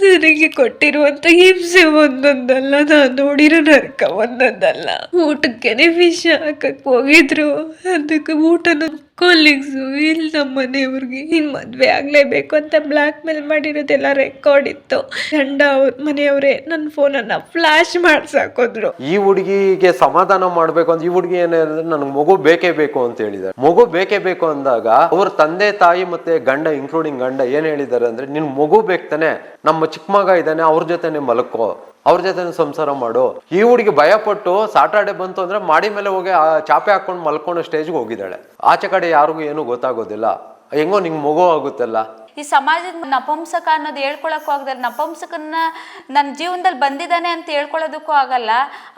ನನಗೆ ಕೊಟ್ಟಿರುವಂತ ಹಿಂಸೆ ಒಂದೊಂದಲ್ಲ, ನಾನು ನೋಡಿರೋ ನರಕ ಒಂದೊಂದಲ್ಲ. ಊಟಕ್ಕೇನೆ ವಿಷ ಹಾಕಕ್ ಹೋಗಿದ್ರು, ಅದಕ್ಕೆ ಊಟನ ಕೊಲೀಗ್ಸು ಇಲ್ಲಿ ನಮ್ಮ ಮನೆಯವ್ರಿಗೆ ಹಿಂಗ್ ಮದ್ವೆ ಆಗ್ಲೇಬೇಕು ಅಂತ ಬ್ಲಾಕ್ ಮೇಲ್ ಮಾಡಿರೋದೆಲ್ಲ ರೆಕಾರ್ಡ್ ಇತ್ತು. ಗಂಡ ಅವ್ರ ಮನೆಯವರೇ ನನ್ನ ಫೋನನ್ನ ಫ್ಲಾಶ್ ಮಾಡ್ಸಾಕೋದ್ರು. ಈ ಹುಡುಗಿಗೆ ಸಮಾಧಾನ ಮಾಡ್ಬೇಕು ಅಂತ ಈ ಹುಡುಗಿ ಏನಿದ್ರೆ ನನಗೆ ಮಗು ಬೇಕೇ ಬೇಕು ಅಂತ ಹೇಳಿದ್ದಾರೆ. ಮಗು ಬೇಕೇ ಬೇಕು ಅಂದಾಗ ಅವ್ರ ತಂದೆ ತಾಯಿ ಮತ್ತೆ ಗಂಡ ಇನ್ಕ್ಲೂಡಿಂಗ್ ಗಂಡ ಏನ್ ಹೇಳಿದ್ದಾರೆ ಅಂದ್ರೆ, ನಿನ್ ಮಗು ಬೇಕ್ತಾನೆ, ನಮ್ಮ ಚಿಕ್ಕ ಮಗ ಇದ್ದಾನೆ, ಅವ್ರ ಜೊತೆನೆ ಮಲ್ಕೋ, ಅವ್ರ ಜೊತೆ ಸಂಸಾರ ಮಾಡು. ಈ ಹುಡುಗಿ ಭಯ ಪಟ್ಟು ಸಾಟರ್ಡೆ ಬಂತು ಅಂದ್ರೆ ಮಾಡಿ ಮೇಲೆ ಹೋಗಿ ಆ ಚಾಪೆ ಹಾಕೊಂಡು ಮಲ್ಕೊಳ್ಳೋ ಸ್ಟೇಜ್ಗೆ ಹೋಗಿದ್ದಾಳೆ. ಆಚೆ ಕಡೆ ಯಾರಿಗೂ ಏನು ಗೊತ್ತಾಗೋದಿಲ್ಲ. ಹೆಂಗೋ ನಿಂಗೆ ಮಗು ಆಗುತ್ತಲ್ಲ. ಈ ಸಮಾಜದ ನಪುಂಸಕ ಅನ್ನೋದು ಹೇಳ್ಕೊಳಕ್ಕೂ ಆಗಲ್ಲ, ನಪುಂಸಕನ್ನ ನನ್ನ ಜೀವನದಲ್ಲಿ ಬಂದಿದ್ದಾನೆ ಅಂತ ಹೇಳ್ಕೊಳ್ಳೋದಕ್ಕೂ ಆಗಲ್ಲ.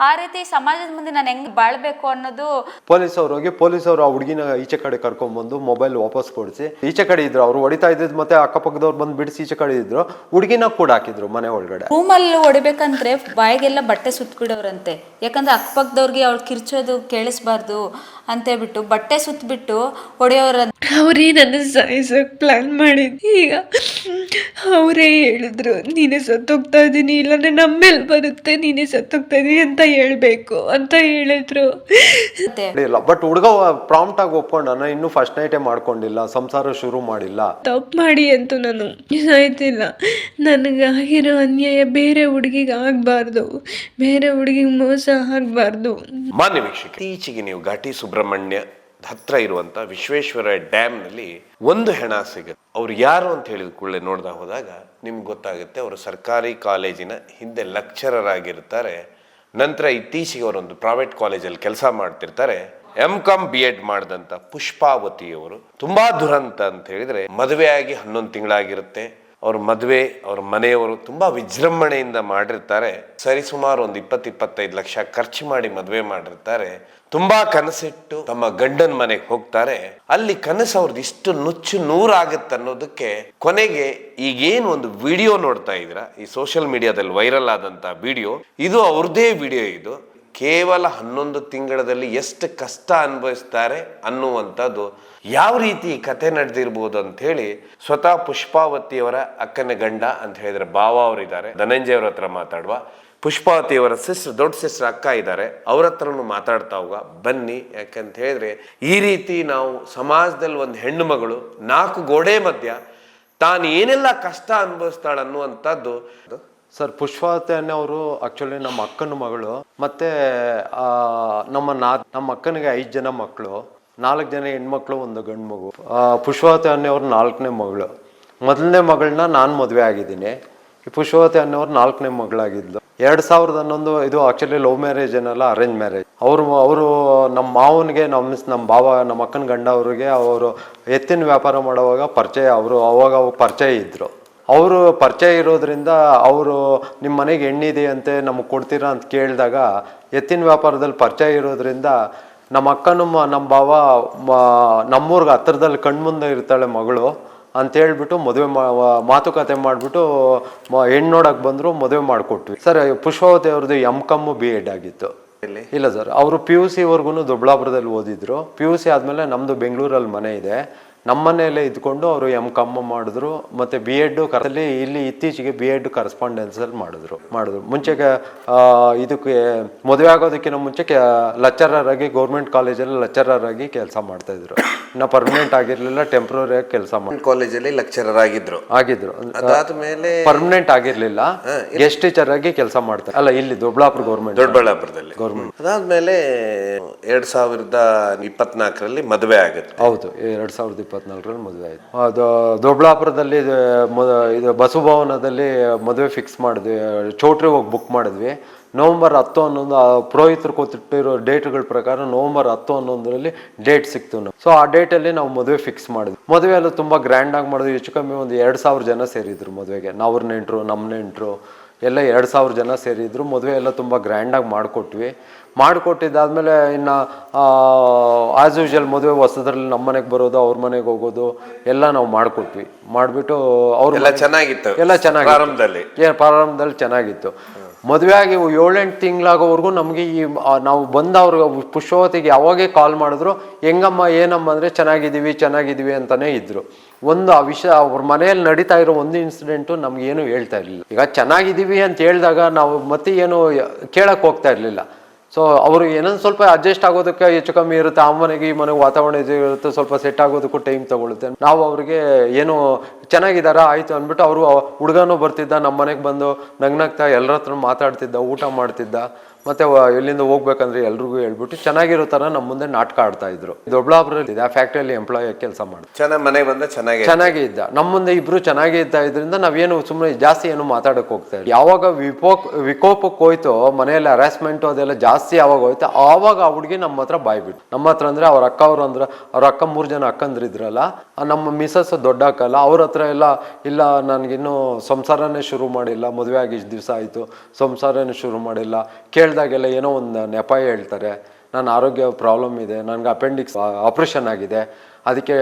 ಆ ರೀತಿ ಸಮಾಜದ ಮುಂದೆ ನಾನು ಹೆಂಗ್ ಬಾಳ್ಬೇಕು ಅನ್ನೋದು. ಪೊಲೀಸವ್ರು ಹೋಗಿ ಆ ಹುಡುಗಿನ ಈಚೆ ಕಡೆ ಕರ್ಕೊಂಡ್ಬಂದು ಮೊಬೈಲ್ ವಾಪಸ್ ಕೊಡಿಸಿ, ಈಚೆ ಕಡೆ ಇದ್ರು ಅವ್ರು ಹೊಡಿತಾ ಇದ್ದಿದ್ದು, ಮತ್ತೆ ಅಕ್ಕಪಕ್ಕದವ್ರು ಬಂದು ಬಿಡಿಸಿ ಈಚೆ ಕಡೆ ಇದ್ರು, ಹುಡುಗಿನ ಕೂಡ ಹಾಕಿದ್ರು ಮನೆ ಒಳಗಡೆ. ರೂಮಲ್ಲಿ ಹೊಡಿಬೇಕಂದ್ರೆ ಬಾಯಿಗೆಲ್ಲ ಬಟ್ಟೆ ಸುತ್ತಬಿಡೋರಂತೆ, ಯಾಕಂದ್ರೆ ಅಕ್ಕಪಕ್ಕದವ್ರಿಗೆ ಅವ್ರು ಕಿರ್ಚೋದು ಕೇಳಿಸ್ಬಾರ್ದು ಅಂತೇಳ್ಬಿಟ್ಟು ಬಟ್ಟೆ ಸುತ್ತಬಿಟ್ಟು ಹೊಡೆಯೋರ. ಅವರೇ ನನ್ನ ಸಾಯಿಸೋಕೆ ಪ್ಲಾನ್ ಮಾಡಿದ್ದು. ಈಗ ಅವರೇ ಹೇಳಿದ್ರು, ನೀನೇ ಸತ್ತೋಗ್ತಾ ಇದ್ದೀನಿ, ಇಲ್ಲಾಂದ್ರೆ ನಮ್ಮೇಲೆ ಬರುತ್ತೆ, ನೀನೇ ಸತ್ತೋಗ್ತಾ ಇದೀನಿ ಅಂತ ಹೇಳ್ಬೇಕು ಅಂತ ಹೇಳಿದ್ರು. ಬಟ್ ಹುಡುಗ ಪ್ರಾಂಪ್ಟ್ ಆಗಿ ಒಪ್ಕೊಂಡ, ನಾನು ಇನ್ನೂ ಫಸ್ಟ್ ನೈಟೇ ಮಾಡ್ಕೊಂಡಿಲ್ಲ, ಸಂಸಾರ ಶುರು ಮಾಡಿಲ್ಲ. ತಪ್ಪು ಮಾಡಿ ಅಂತೂ ನಾನು ಸಾಯ್ತಿಲ್ಲ. ನನಗಾಗಿರೋ ಅನ್ಯಾಯ ಬೇರೆ ಹುಡುಗಿಗೆ ಆಗಬಾರ್ದು, ಬೇರೆ ಹುಡುಗಿಗೆ ಮೋಸ ಆಗಬಾರ್ದು. ಮಾನ್ಯ ವೀಕ್ಷಕ, ಇತ್ತೀಚೆಗೆ ನೀವು ಘಾಟಿ ಸುಬ್ರಹ್ಮಣ್ಯ ಹತ್ರ ಇರುವಂತ ವಿಶ್ವೇಶ್ವರ ಡ್ಯಾಮ್ ನಲ್ಲಿ ಒಂದು ಹೆಣ ಸಿಗುತ್ತೆ. ಅವ್ರು ಯಾರು ಅಂತ ಹೇಳಿದ ಕೂಡಲೇ ನೋಡ್ದ ಹೋದಾಗ ನಿಮ್ಗೆ ಗೊತ್ತಾಗುತ್ತೆ, ಅವರು ಸರ್ಕಾರಿ ಕಾಲೇಜಿನ ಹಿಂದೆ ಲೆಕ್ಚರರ್ ಆಗಿರ್ತಾರೆ. ನಂತರ ಇತ್ತೀಚೆಗೆ ಅವರೊಂದು ಪ್ರೈವೇಟ್ ಕಾಲೇಜಲ್ಲಿ ಕೆಲಸ ಮಾಡ್ತಿರ್ತಾರೆ. M.Com B.Ed ಮಾಡಿದಂತ ಪುಷ್ಪಾವತಿಯವರು ತುಂಬಾ ದುರಂತ ಅಂತ ಹೇಳಿದ್ರೆ, ಮದುವೆ ಆಗಿ 11 ತಿಂಗಳಾಗಿರುತ್ತೆ. ಅವ್ರ ಮದುವೆ ಅವ್ರ ಮನೆಯವರು ತುಂಬಾ ವಿಜೃಂಭಣೆಯಿಂದ ಮಾಡಿರ್ತಾರೆ. ಸರಿಸುಮಾರು ಒಂದು 20-25 ಲಕ್ಷ ಖರ್ಚು ಮಾಡಿ ಮದುವೆ ಮಾಡಿರ್ತಾರೆ. ತುಂಬಾ ಕನಸಿಟ್ಟು ತಮ್ಮ ಗಂಡನ ಮನೆಗೆ ಹೋಗ್ತಾರೆ. ಅಲ್ಲಿ ಕನಸು ಅವ್ರದ್ದು ಇಷ್ಟು ನುಚ್ಚು ನೂರಾಗುತ್ತೆ ಅನ್ನೋದಕ್ಕೆ ಕೊನೆಗೆ ಈಗೇನು ಒಂದು ವಿಡಿಯೋ ನೋಡ್ತಾ ಇದ್ರ, ಈ ಸೋಷಿಯಲ್ ಮೀಡಿಯಾದಲ್ಲಿ ವೈರಲ್ ಆದಂತ ವಿಡಿಯೋ, ಇದು ಅವ್ರದೇ ವಿಡಿಯೋ. ಇದು ಕೇವಲ 11 ತಿಂಗಳಲ್ಲಿ ಎಷ್ಟು ಕಷ್ಟ ಅನುಭವಿಸ್ತಾರೆ ಅನ್ನುವಂಥದ್ದು, ಯಾವ ರೀತಿ ಕತೆ ನಡೆದಿರ್ಬೋದು ಅಂತ ಹೇಳಿ ಸ್ವತಃ ಪುಷ್ಪಾವತಿಯವರ ಅಕ್ಕನ ಗಂಡ ಅಂತ ಹೇಳಿದ್ರೆ ಭಾವ ಅವರಿದ್ದಾರೆ, ಧನಂಜಯ ಅವ್ರ ಹತ್ರ ಮಾತಾಡುವ. ಪುಷ್ಪಾವತಿಯವರ ಸಿಸ್ಟರ್, ದೊಡ್ಡ ಸಿಸ್ಟರ್ ಅಕ್ಕ ಇದ್ದಾರೆ, ಅವ್ರ ಹತ್ರನು ಮಾತಾಡ್ತಾ ಹೋಗ ಬನ್ನಿ. ಯಾಕಂತ ಹೇಳಿದ್ರೆ ಈ ರೀತಿ ನಾವು ಸಮಾಜದಲ್ಲಿ ಒಂದು ಹೆಣ್ಣು ಮಗಳು 4 ಗೋಡೆ ಮಧ್ಯ ತಾನು ಏನೆಲ್ಲ ಕಷ್ಟ ಅನುಭವಿಸ್ತಾಳ ಅನ್ನುವಂಥದ್ದು. ಸರ್, ಪುಷ್ಪಾವತಿ ಅವರು ಆಕ್ಚುಲಿ ನಮ್ಮ ಅಕ್ಕನ ಮಗಳು. ಮತ್ತೆ ನಮ್ಮ ಅಕ್ಕನಿಗೆ 5 ಜನ ಮಕ್ಕಳು, 4 ಜನ ಹೆಣ್ಮಕ್ಳು, 1 ಗಂಡು ಮಗು. ಪುಷ್ಪಾವತಿ ಅವ್ರು 4ನೇ ಮಗಳು. ಮೊದಲನೇ ಮಗಳನ್ನ ನಾನು ಮದುವೆ ಆಗಿದ್ದೀನಿ. ಈ ಪುಷ್ಪಾವತಿ ಅವ್ರು 4ನೇ ಮಗಳಾಗಿದ್ಲು. 2011 ಇದು ಆಕ್ಚುಲಿ ಲವ್ ಮ್ಯಾರೇಜ್ ಏನಲ್ಲ, ಅರೇಂಜ್ ಮ್ಯಾರೇಜ್. ಅವರು ನಮ್ಮ ಮಾವನಿಗೆ, ನಮ್ಮ ಭಾವ, ನಮ್ಮ ಅಕ್ಕನ ಗಂಡ ಅವ್ರಿಗೆ ಅವರು ಎತ್ತಿನ ವ್ಯಾಪಾರ ಮಾಡುವಾಗ ಪರಿಚಯ. ಅವಾಗ ಪರಿಚಯ ಇದ್ರು. ಅವರು ಪರಿಚಯ ಇರೋದ್ರಿಂದ ಅವರು ನಿಮ್ಮ ಮನೆಗೆ ಹೆಣ್ಣಿದೆ ಅಂತೆ, ನಮಗೆ ಕೊಡ್ತೀರಾ ಅಂತ ಕೇಳಿದಾಗ, ಎತ್ತಿನ ವ್ಯಾಪಾರದಲ್ಲಿ ಪರಿಚಯ ಇರೋದ್ರಿಂದ ನಮ್ಮ ಅಕ್ಕನೂ ನಮ್ಮ ಭಾವ ನಮ್ಮೂರ್ಗೆ ಹತ್ರದಲ್ಲಿ ಕಣ್ಮುಂದೆ ಇರ್ತಾಳೆ ಮಗಳು ಅಂತ ಹೇಳ್ಬಿಟ್ಟು ಮದುವೆ ಮಾತುಕತೆ ಮಾಡಿಬಿಟ್ಟು ಹೆಣ್ಣು ನೋಡಕ್ಕೆ ಬಂದರು. ಮದುವೆ ಮಾಡಿಕೊಟ್ವಿ. ಸರ್, ಪುಷ್ಪಾವತಿ ಅವ್ರದ್ದು M.Com B.Ed ಆಗಿತ್ತು. ಇಲ್ಲ ಸರ್, ಅವರು PUC ವರ್ಗು ದೊಡ್ಡಬಳ್ಳಾಪುರದಲ್ಲಿ ಓದಿದ್ರು. PUC ಆದಮೇಲೆ ನಮ್ಮದು ಬೆಂಗಳೂರಲ್ಲಿ ಮನೆ ಇದೆ, ನಮ್ಮ ಮನೆಯಲ್ಲೇ ಇದ್ಕೊಂಡು ಅವರು M.Com ಮಾಡಿದ್ರು. ಮತ್ತು B.Ed ಇಲ್ಲಿ ಇತ್ತೀಚೆಗೆ B.Ed ಕರೆಸ್ಪಾಂಡೆನ್ಸಲ್ಲಿ ಮಾಡಿದ್ರು. ಮುಂಚೆಗೆ ಇದಕ್ಕೆ ಮದುವೆ ಆಗೋದಕ್ಕಿಂತ ಮುಂಚೆ ಲೆಕ್ಚರರ್ ಆಗಿ ಗೌರ್ಮೆಂಟ್ ಕಾಲೇಜಲ್ಲಿ ಲೆಕ್ಚರರ್ ಆಗಿ ಕೆಲಸ ಮಾಡ್ತಾಯಿದ್ರು. ಇನ್ನು ಪರ್ಮನೆಂಟ್ ಆಗಿರಲಿಲ್ಲ, ಟೆಂಪ್ರರಿ ಆಗಿ ಕೆಲಸ ಕಾಲೇಜಲ್ಲಿ ಲೆಕ್ಚರರ್ ಆಗಿದ್ರು. ಅದಾದ್ಮೇಲೆ ಪರ್ಮನೆಂಟ್ ಆಗಿರ್ಲಿಲ್ಲ, ಗೆಸ್ಟ್ ಟೀಚರ್ ಆಗಿ ಕೆಲಸ ಮಾಡ್ತಾರೆ. ಅಲ್ಲ, ಇಲ್ಲಿ ದೊಡ್ಡಬಳ್ಳಾಪುರದಲ್ಲಿ ಗೌರ್ಮೆಂಟ್. ಅದಾದ್ಮೇಲೆ 2024ರಲ್ಲಿ ಮದುವೆ ಆಗುತ್ತೆ. ಹೌದು, 2024ರಲ್ಲಿ ಮದುವೆ ಆಯ್ತು. ಅದು ದೊಡ್ಡಬಳ್ಳಾಪುರದಲ್ಲಿ ಇದು ಬಸವಭವನದಲ್ಲಿ ಮದುವೆ ಫಿಕ್ಸ್ ಮಾಡಿದ್ವಿ. ಚೌಟ್ರಿ ಹೋಗಿ ಬುಕ್ ಮಾಡಿದ್ವಿ. ನವಂಬರ್ 10-11 ಪುರೋಹಿತರು ಕೊಟ್ಟಿರೋ ಡೇಟ್ಗಳ ಪ್ರಕಾರ ನವಂಬರ್ 10-11ರಲ್ಲಿ ಡೇಟ್ ಸಿಕ್ತು ನಾವು. ಸೊ ಆ ಡೇಟಲ್ಲಿ ನಾವು ಮದುವೆ ಫಿಕ್ಸ್ ಮಾಡಿದ್ವಿ. ಮದುವೆ ಎಲ್ಲ ತುಂಬ ಗ್ರ್ಯಾಂಡಾಗಿ ಮಾಡಿದ್ವಿ. ಹೆಚ್ಚು ಕಮ್ಮಿ ಒಂದು 2,000 ಜನ ಸೇರಿದ್ರು ಮದುವೆಗೆ. ಅವ್ರ ನೆಂಟರು, ನಮ್ಮ ನೆಂಟರು ಎಲ್ಲ 2,000 ಜನ ಸೇರಿದ್ರು. ಮದುವೆ ಎಲ್ಲ ತುಂಬ ಗ್ರ್ಯಾಂಡಾಗಿ ಮಾಡಿಕೊಟ್ಟಿದ್ದಾದ್ಮೇಲೆ ಇನ್ನು ಆ್ಯಸ್ ಯೂಶುವಲ್ ಮದುವೆ ಹೊಸದ್ರಲ್ಲಿ ನಮ್ಮ ಮನೆಗೆ ಬರೋದು, ಅವ್ರ ಮನೆಗೆ ಹೋಗೋದು ಎಲ್ಲ ನಾವು ಮಾಡಿಬಿಟ್ಟು ಅವ್ರು ಎಲ್ಲ ಚೆನ್ನಾಗಿತ್ತು. ಪ್ರಾರಂಭದಲ್ಲಿ ಚೆನ್ನಾಗಿತ್ತು. ಮದುವೆ ಆಗಿ 7-8 ತಿಂಗಳಾಗೋವರೆಗೂ ನಮಗೆ ನಾವು ಬಂದವ್ರಿಗೆ ಪುಷ್ಪವತಿಗೆ ಯಾವಾಗೇ ಕಾಲ್ ಮಾಡಿದ್ರು ಹೆಂಗಮ್ಮ ಏನಮ್ಮ ಅಂದರೆ ಚೆನ್ನಾಗಿದ್ದೀವಿ ಅಂತಲೇ ಇದ್ದರು. ಆ ವಿಷಯ ಅವ್ರ ಮನೆಯಲ್ಲಿ ನಡೀತಾ ಇರೋ ಒಂದು ಇನ್ಸಿಡೆಂಟು ನಮಗೇನು ಹೇಳ್ತಾ ಇರಲಿಲ್ಲ. ಈಗ ಚೆನ್ನಾಗಿದ್ದೀವಿ ಅಂತ ಹೇಳಿದಾಗ ನಾವು ಮತ್ತೆ ಏನು ಕೇಳಕ್ಕೆ ಹೋಗ್ತಾ ಇರಲಿಲ್ಲ. ಸೊ ಅವರು ಏನೊಂದು ಸ್ವಲ್ಪ ಅಡ್ಜಸ್ಟ್ ಆಗೋದಕ್ಕೆ ಹೆಚ್ಚು ಕಮ್ಮಿ ಇರುತ್ತೆ, ಆ ಮನೆಗೆ ಈ ಮನೆಗೆ ವಾತಾವರಣ ಇರುತ್ತೆ, ಸ್ವಲ್ಪ ಸೆಟ್ ಆಗೋದಕ್ಕೂ ಟೈಮ್ ತಗೊಳುತ್ತೆ. ನಾವು ಅವ್ರಿಗೆ ಏನು ಚೆನ್ನಾಗಿದ್ದಾರಾ ಆಯಿತು ಅಂದ್ಬಿಟ್ಟು ಅವರು ಹುಡುಗನೂ ಬರ್ತಿದ್ದ ನಮ್ಮ ಮನೆಗೆ ಬಂದು ನಗ್ನಗ್ತಾ ಎಲ್ಲರ ಹತ್ರ ಮಾತಾಡ್ತಿದ್ದ, ಊಟ ಮಾಡ್ತಿದ್ದ, ಮತ್ತೆ ಎಲ್ಲಿಂದ ಹೋಗ್ಬೇಕಂದ್ರೆ ಎಲ್ರಿಗೂ ಹೇಳ್ಬಿಟ್ಟು ಚೆನ್ನಾಗಿರೋ ಥರ ನಮ್ಮ ಮುಂದೆ ನಾಟಕ ಆಡ್ತಾ ಇದ್ರು. ದೊಡ್ಡಬಳ್ಳಾಪುರಲ್ಲಿ ಆ ಫ್ಯಾಕ್ಟ್ರಿಯಲ್ಲಿ ಎಂಪ್ಲಾಯ್ ಕೆಲಸ ಮಾಡಿ ಮನೆಗೆ ಬಂದ ಚೆನ್ನಾಗಿ ಇದ್ದ. ನಮ್ಮ ಮುಂದೆ ಇಬ್ರು ಚೆನ್ನಾಗಿ ಇದ್ದ ಇದ್ರಿಂದ ನಾವೇನು ಸುಮ್ಮನೆ ಜಾಸ್ತಿ ಏನು ಮಾತಾಡಕ್ ಹೋಗ್ತಾ ಇದ್ವಿ. ಯಾವಾಗ ವಿಕೋಪಕ್ಕೆ ಹೋಯ್ತು, ಮನೆಯಲ್ಲಿ ಹರಾಸ್ಮೆಂಟು ಅದೆಲ್ಲ ಜಾಸ್ತಿ ಯಾವಾಗ ಹೋಯ್ತು, ಆವಾಗ ಆ ಹುಡುಗಿ ನಮ್ಮ ಹತ್ರ ಬಾಯ್ಬಿಟ್ಟು. ನಮ್ಮ ಹತ್ರ ಅಂದ್ರೆ ಅವ್ರ ಅಕ್ಕ ಅವ್ರು ಅಂದ್ರೆ ಅವ್ರ ಅಕ್ಕ 3 ಜನ ಅಕ್ಕಂದ್ರಿದ್ರಲ್ಲ, ನಮ್ಮ ಮಿಸಸ್ ದೊಡ್ಡ ಅಕ್ಕಲ್ಲ, ಅವ್ರ ಹತ್ರ ಇಲ್ಲ ನನಗಿನ್ನೂ ಸಂಸಾರನೇ ಶುರು ಮಾಡಿಲ್ಲ, ಮದುವೆ ಆಗಿ ಇಷ್ಟು ದಿವಸ ಆಯಿತು, ಸಂಸಾರನೇ ಶುರು ಮಾಡಿಲ್ಲ, ಕೇಳಿದಾಗೆಲ್ಲ ಏನೋ ಒಂದು ನೆಪ ಹೇಳ್ತಾರೆ, ನನ್ನ ಆರೋಗ್ಯ ಪ್ರಾಬ್ಲಮ್ ಇದೆ, ನನಗೆ ಅಪೆಂಡಿಕ್ಸ್ ಆಪ್ರೇಷನ್ ಆಗಿದೆ, ಅದಕ್ಕೆ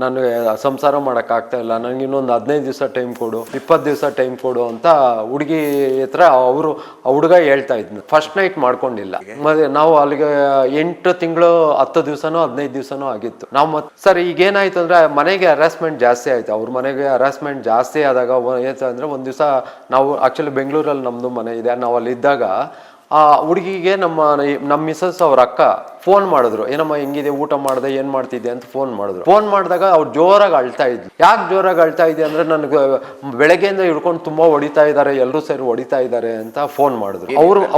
ನಾನು ಸಂಸಾರ ಮಾಡೋಕ್ಕಾಗ್ತಾ ಇಲ್ಲ, ನನಗೆ ಇನ್ನೊಂದು 15 ದಿವಸ ಟೈಮ್ ಕೊಡು, 20 ದಿವಸ ಟೈಮ್ ಕೊಡು ಅಂತ ಹುಡುಗಿ ಹತ್ರ ಹುಡುಗ ಹೇಳ್ತಾ ಇದ್ನು. ಫಸ್ಟ್ ನೈಟ್ ಮಾಡ್ಕೊಂಡಿಲ್ಲ, ಮತ್ತೆ ನಾವು ಅಲ್ಲಿಗೆ 8 ತಿಂಗಳು 10 ದಿವಸನೋ 15 ದಿವಸನೋ ಆಗಿತ್ತು. ನಾವು ಸರ್ ಈಗೇನಾಯ್ತು ಅಂದರೆ ಮನೆಗೆ ಹರಾಸ್ಮೆಂಟ್ ಜಾಸ್ತಿ ಆಯಿತು. ಅವ್ರ ಮನೆಗೆ ಹರಾಸ್ಮೆಂಟ್ ಜಾಸ್ತಿ ಆದಾಗ ಏನಾಯ್ತು ಅಂದರೆ, ಒಂದು ದಿವಸ ನಾವು ಆ್ಯಕ್ಚುಲಿ ಬೆಂಗಳೂರಲ್ಲಿ ನಮ್ಮದು ಮನೆ ಇದೆ, ನಾವು ಅಲ್ಲಿದ್ದಾಗ ಆ ಹುಡುಗಿಗೆ ನಮ್ಮ ಮಿಸಸ್ ಅವ್ರ ಅಕ್ಕ ಫೋನ್ ಮಾಡಿದ್ರು, ಏನಮ್ಮ ಹೆಂಗಿದೆ, ಊಟ ಮಾಡಿದೆ, ಏನು ಮಾಡ್ತಿದ್ದೆ ಅಂತ ಫೋನ್ ಮಾಡಿದಾಗ ಅವ್ರು ಜೋರಾಗಿ ಅಳ್ತಾ ಇದ್ಲು. ಯಾಕೆ ಜೋರಾಗಿ ಅಳ್ತಾ ಇದ್ದೆ ಅಂದರೆ, ನನಗೆ ಬೆಳಗ್ಗೆಯಿಂದ ಹಿಡ್ಕೊಂಡು ತುಂಬ ಹೊಡಿತಾ ಇದ್ದಾರೆ, ಎಲ್ಲರೂ ಸೇರಿ ಹೊಡಿತಾ ಇದ್ದಾರೆ ಅಂತ ಫೋನ್ ಮಾಡಿದ್ರು.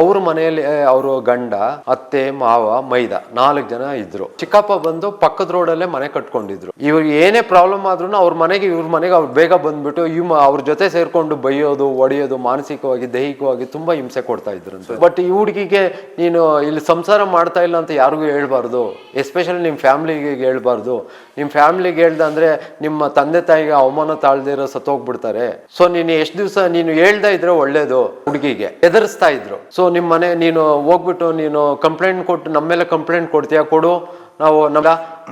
ಅವ್ರ ಮನೆಯಲ್ಲಿ ಅವರು ಗಂಡ, ಅತ್ತೆ, ಮಾವ, ಮೈದ 4 ಜನ ಇದ್ರು. ಚಿಕ್ಕಪ್ಪ ಬಂದು ಪಕ್ಕದ ರೋಡಲ್ಲೇ ಮನೆ ಕಟ್ಕೊಂಡಿದ್ರು. ಇವ್ರಿಗೆ ಏನೇ ಪ್ರಾಬ್ಲಮ್ ಆದ್ರೂ ಇವ್ರ ಮನೆಗೆ ಅವ್ರು ಬೇಗ ಬಂದ್ಬಿಟ್ಟು ಅವ್ರ ಜೊತೆ ಸೇರ್ಕೊಂಡು ಬೈಯೋದು, ಹೊಡೆಯೋದು, ಮಾನಸಿಕವಾಗಿ ದೈಹಿಕವಾಗಿ ತುಂಬಾ ಹಿಂಸೆ ಕೊಡ್ತಾ ಇದ್ರು ಅಂತ. ಬಟ್ ಈ ಹುಡುಗಿಗೆ ನೀನು ಇಲ್ಲಿ ಸಂಸಾರ ಮಾಡ್ತಾ ಇಲ್ಲ ಅಂತ ಯಾರಿಗೂ ಹೇಳ್ಬಾರ್ದು, ಎಸ್ಪೆಷಲಿ ನಿಮ್ಮ ಫ್ಯಾಮಿಲಿಗೆ ಹೇಳ್ಬಾರ್ದು. ನಿಮ್ಮ ಫ್ಯಾಮಿಲಿಗೆ ಹೇಳ್ದ ಅಂದ್ರೆ ನಿಮ್ಮ ತಂದೆ ತಾಯಿಗೆ ಅವಮಾನ ತಾಳ್ದಿರೋ ಸತ್ತೋಗ್ಬಿಡ್ತಾರೆ. ಸೊ ನೀನು ಎಷ್ಟು ದಿವಸ ನೀನು ಹೇಳ್ದ ಇದ್ರೆ ಒಳ್ಳೇದು. ಹುಡುಗಿಗೆ ಎದುರಿಸ್ತಾ ಇದ್ರು. ಸೊ ನಿಮ್ಮ ಮನೆ ನೀನು ಹೋಗ್ಬಿಟ್ಟು ನೀನು ಕಂಪ್ಲೇಂಟ್ ಕೊಟ್ಟು ನಮ್ಮ ಮೇಲೆ ಕಂಪ್ಲೇಂಟ್ ಕೊಡ್ತೀಯಾ, ಕೊಡು, ನಾವು